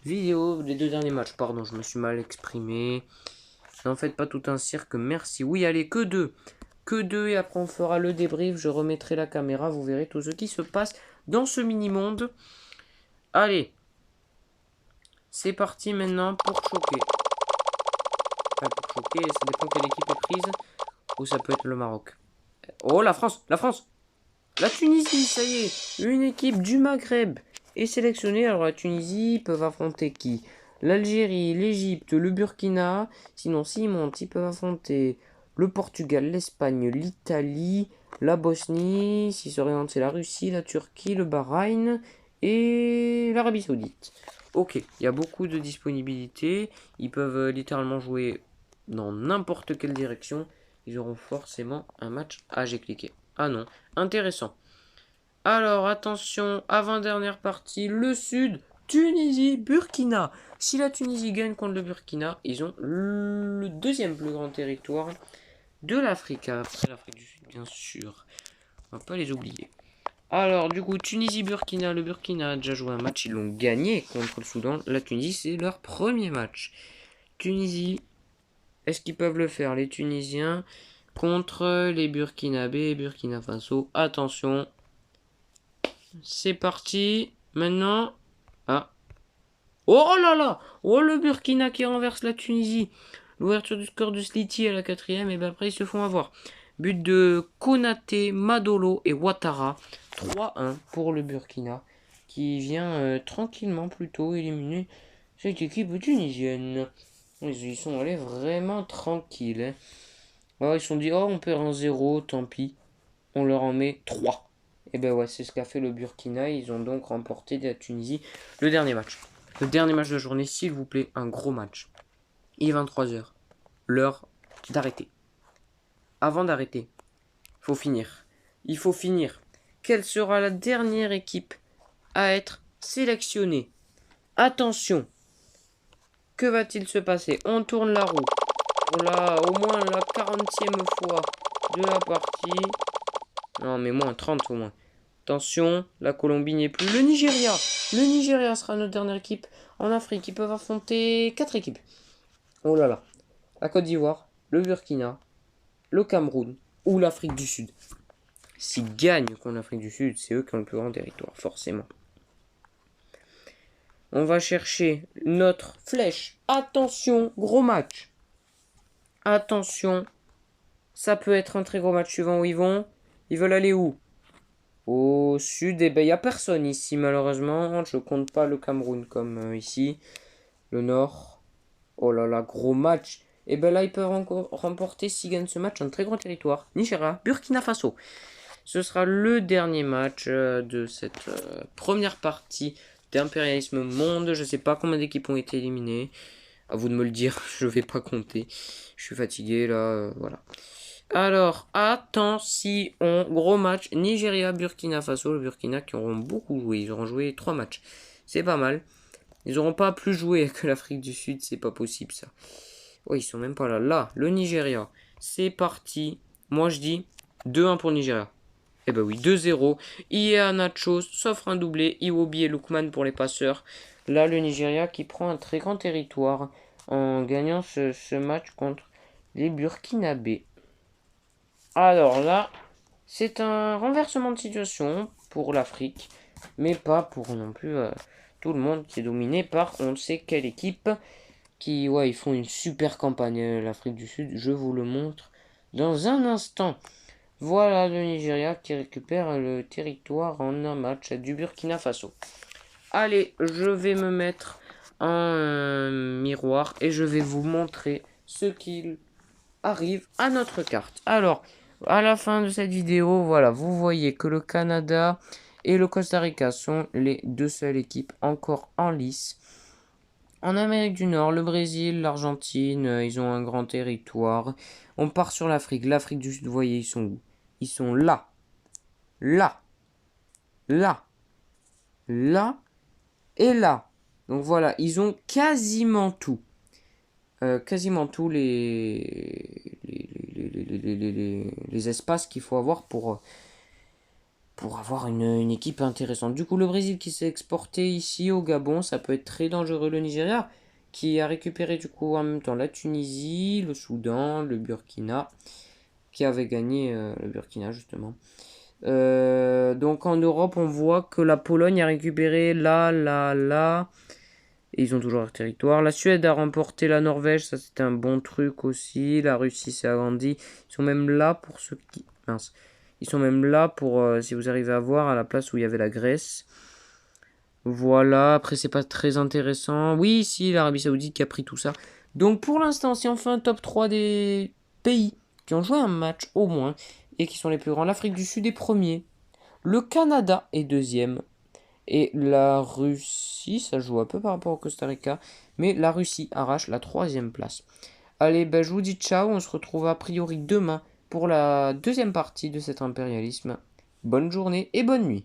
vidéo, les deux derniers matchs, pardon, je me suis mal exprimé. N'en faites pas tout un cirque, merci. Oui, allez, que deux. Que deux, et après on fera le débrief. Je remettrai la caméra, vous verrez tout ce qui se passe dans ce mini-monde. Allez. C'est parti maintenant pour choquer. Enfin, pour choquer, ça dépend quelle équipe est prise. Ou ça peut être le Maroc. Oh, la France, la France. La Tunisie, ça y est. Une équipe du Maghreb est sélectionnée. Alors la Tunisie, ils peuvent affronter qui? L'Algérie, l'Égypte, le Burkina. Sinon, s'ils montent, ils peuvent affronter le Portugal, l'Espagne, l'Italie, la Bosnie. S'ils s'orientent, c'est la Russie, la Turquie, le Bahreïn et l'Arabie Saoudite. Ok, il y a beaucoup de disponibilité. Ils peuvent littéralement jouer dans n'importe quelle direction. Ils auront forcément un match. Ah, j'ai cliqué. Ah non, intéressant. Alors, attention, avant-dernière partie, le Sud, Tunisie, Burkina. Si la Tunisie gagne contre le Burkina, ils ont le deuxième plus grand territoire de l'Afrique. Après l'Afrique du Sud, bien sûr. On va pas les oublier. Alors, du coup, Tunisie-Burkina. Le Burkina a déjà joué un match. Ils l'ont gagné contre le Soudan. La Tunisie, c'est leur premier match. Tunisie, est-ce qu'ils peuvent le faire, les Tunisiens, contre les Burkinabés et Burkina Faso? Attention. C'est parti. Maintenant. Ah. Oh là là. Oh, le Burkina qui renverse la Tunisie. L'ouverture du score de Sliti à la 4e. Et bien après, ils se font avoir. But de Konaté, Madolo et Ouattara. 3-1 pour le Burkina. Qui vient tranquillement plutôt éliminer cette équipe tunisienne. Ils sont allés vraiment tranquilles. Hein. Alors, ils se sont dit, oh, on perd un 0, tant pis. On leur en met 3. Et ben ouais, c'est ce qu'a fait le Burkina. Ils ont donc remporté la Tunisie le dernier match. Le dernier match de la journée, s'il vous plaît, un gros match. Il est 23h. L'heure d'arrêter. Avant d'arrêter, il faut finir. Il faut finir. Quelle sera la dernière équipe à être sélectionnée? Attention. Que va-t-il se passer? On tourne la roue. Pour au moins la 40e fois de la partie. Non, mais moins 30 au moins. Attention, la Colombie n'est plus. Le Nigeria. Le Nigeria sera notre dernière équipe en Afrique. Ils peuvent affronter 4 équipes. Oh là là. La Côte d'Ivoire, le Burkina, le Cameroun ou l'Afrique du Sud. S'ils gagnent contre l'Afrique du Sud, c'est eux qui ont le plus grand territoire, forcément. On va chercher notre flèche. Attention, gros match. Attention. Ça peut être un très gros match suivant où ils vont. Ils veulent aller où? Au sud, eh ben, il n'y a personne ici, malheureusement. Je compte pas le Cameroun comme ici. Le nord. Oh là là, gros match. Et ben là, ils peuvent encore remporter, s'ils gagnent ce match, un très grand territoire. Nigeria, Burkina Faso. Ce sera le dernier match de cette première partie d'impérialisme monde. Je sais pas combien d'équipes ont été éliminées. À vous de me le dire, je vais pas compter. Je suis fatigué là, voilà. Alors, attention, gros match, Nigeria-Burkina Faso. Le Burkina qui auront beaucoup joué, ils auront joué 3 matchs. C'est pas mal. Ils auront pas plus joué que l'Afrique du Sud, c'est pas possible ça. Ouais, ils sont même pas là. Là, le Nigeria, c'est parti. Moi je dis 2-1 pour le Nigeria. Eh ben oui, 2-0. Ia Nachos s'offre un doublé. Iwobi et Lookman pour les passeurs. Là, le Nigeria qui prend un très grand territoire en gagnant ce match contre les Burkinabés. Alors là, c'est un renversement de situation pour l'Afrique, mais pas pour non plus tout le monde qui est dominé par on ne sait quelle équipe qui, ouais, ils font une super campagne, l'Afrique du Sud, je vous le montre dans un instant. Voilà le Nigeria qui récupère le territoire en un match du Burkina Faso. Allez, je vais me mettre en miroir et je vais vous montrer ce qu'il arrive à notre carte. Alors, à la fin de cette vidéo, voilà, vous voyez que le Canada et le Costa Rica sont les deux seules équipes encore en lice. En Amérique du Nord, le Brésil, l'Argentine, ils ont un grand territoire. On part sur l'Afrique. L'Afrique du Sud, vous voyez, ils sont où? Ils sont là, là, là, là et là. Donc voilà, ils ont quasiment tout. Quasiment tous les espaces qu'il faut avoir pour avoir une équipe intéressante. Du coup, le Brésil qui s'est exporté ici au Gabon, ça peut être très dangereux. Le Nigeria qui a récupéré du coup en même temps la Tunisie, le Soudan, le Burkina, qui avait gagné le Burkina justement. Donc en Europe, on voit que la Pologne a récupéré là, là, là. Et ils ont toujours leur territoire. La Suède a remporté la Norvège, ça c'était un bon truc aussi. La Russie s'est agrandie. Ils sont même là pour ceux qui... Mince. Ils sont même là pour, si vous arrivez à voir, à la place où il y avait la Grèce. Voilà, après c'est pas très intéressant. Oui, si, l'Arabie Saoudite qui a pris tout ça. Donc pour l'instant, si on fait un top 3 des pays qui ont joué un match au moins et qui sont les plus grands, l'Afrique du Sud est premier. Le Canada est deuxième. Et la Russie, ça joue un peu par rapport au Costa Rica, mais la Russie arrache la troisième place. Allez, ben, je vous dis ciao, on se retrouve a priori demain pour la deuxième partie de cet impérialisme. Bonne journée et bonne nuit.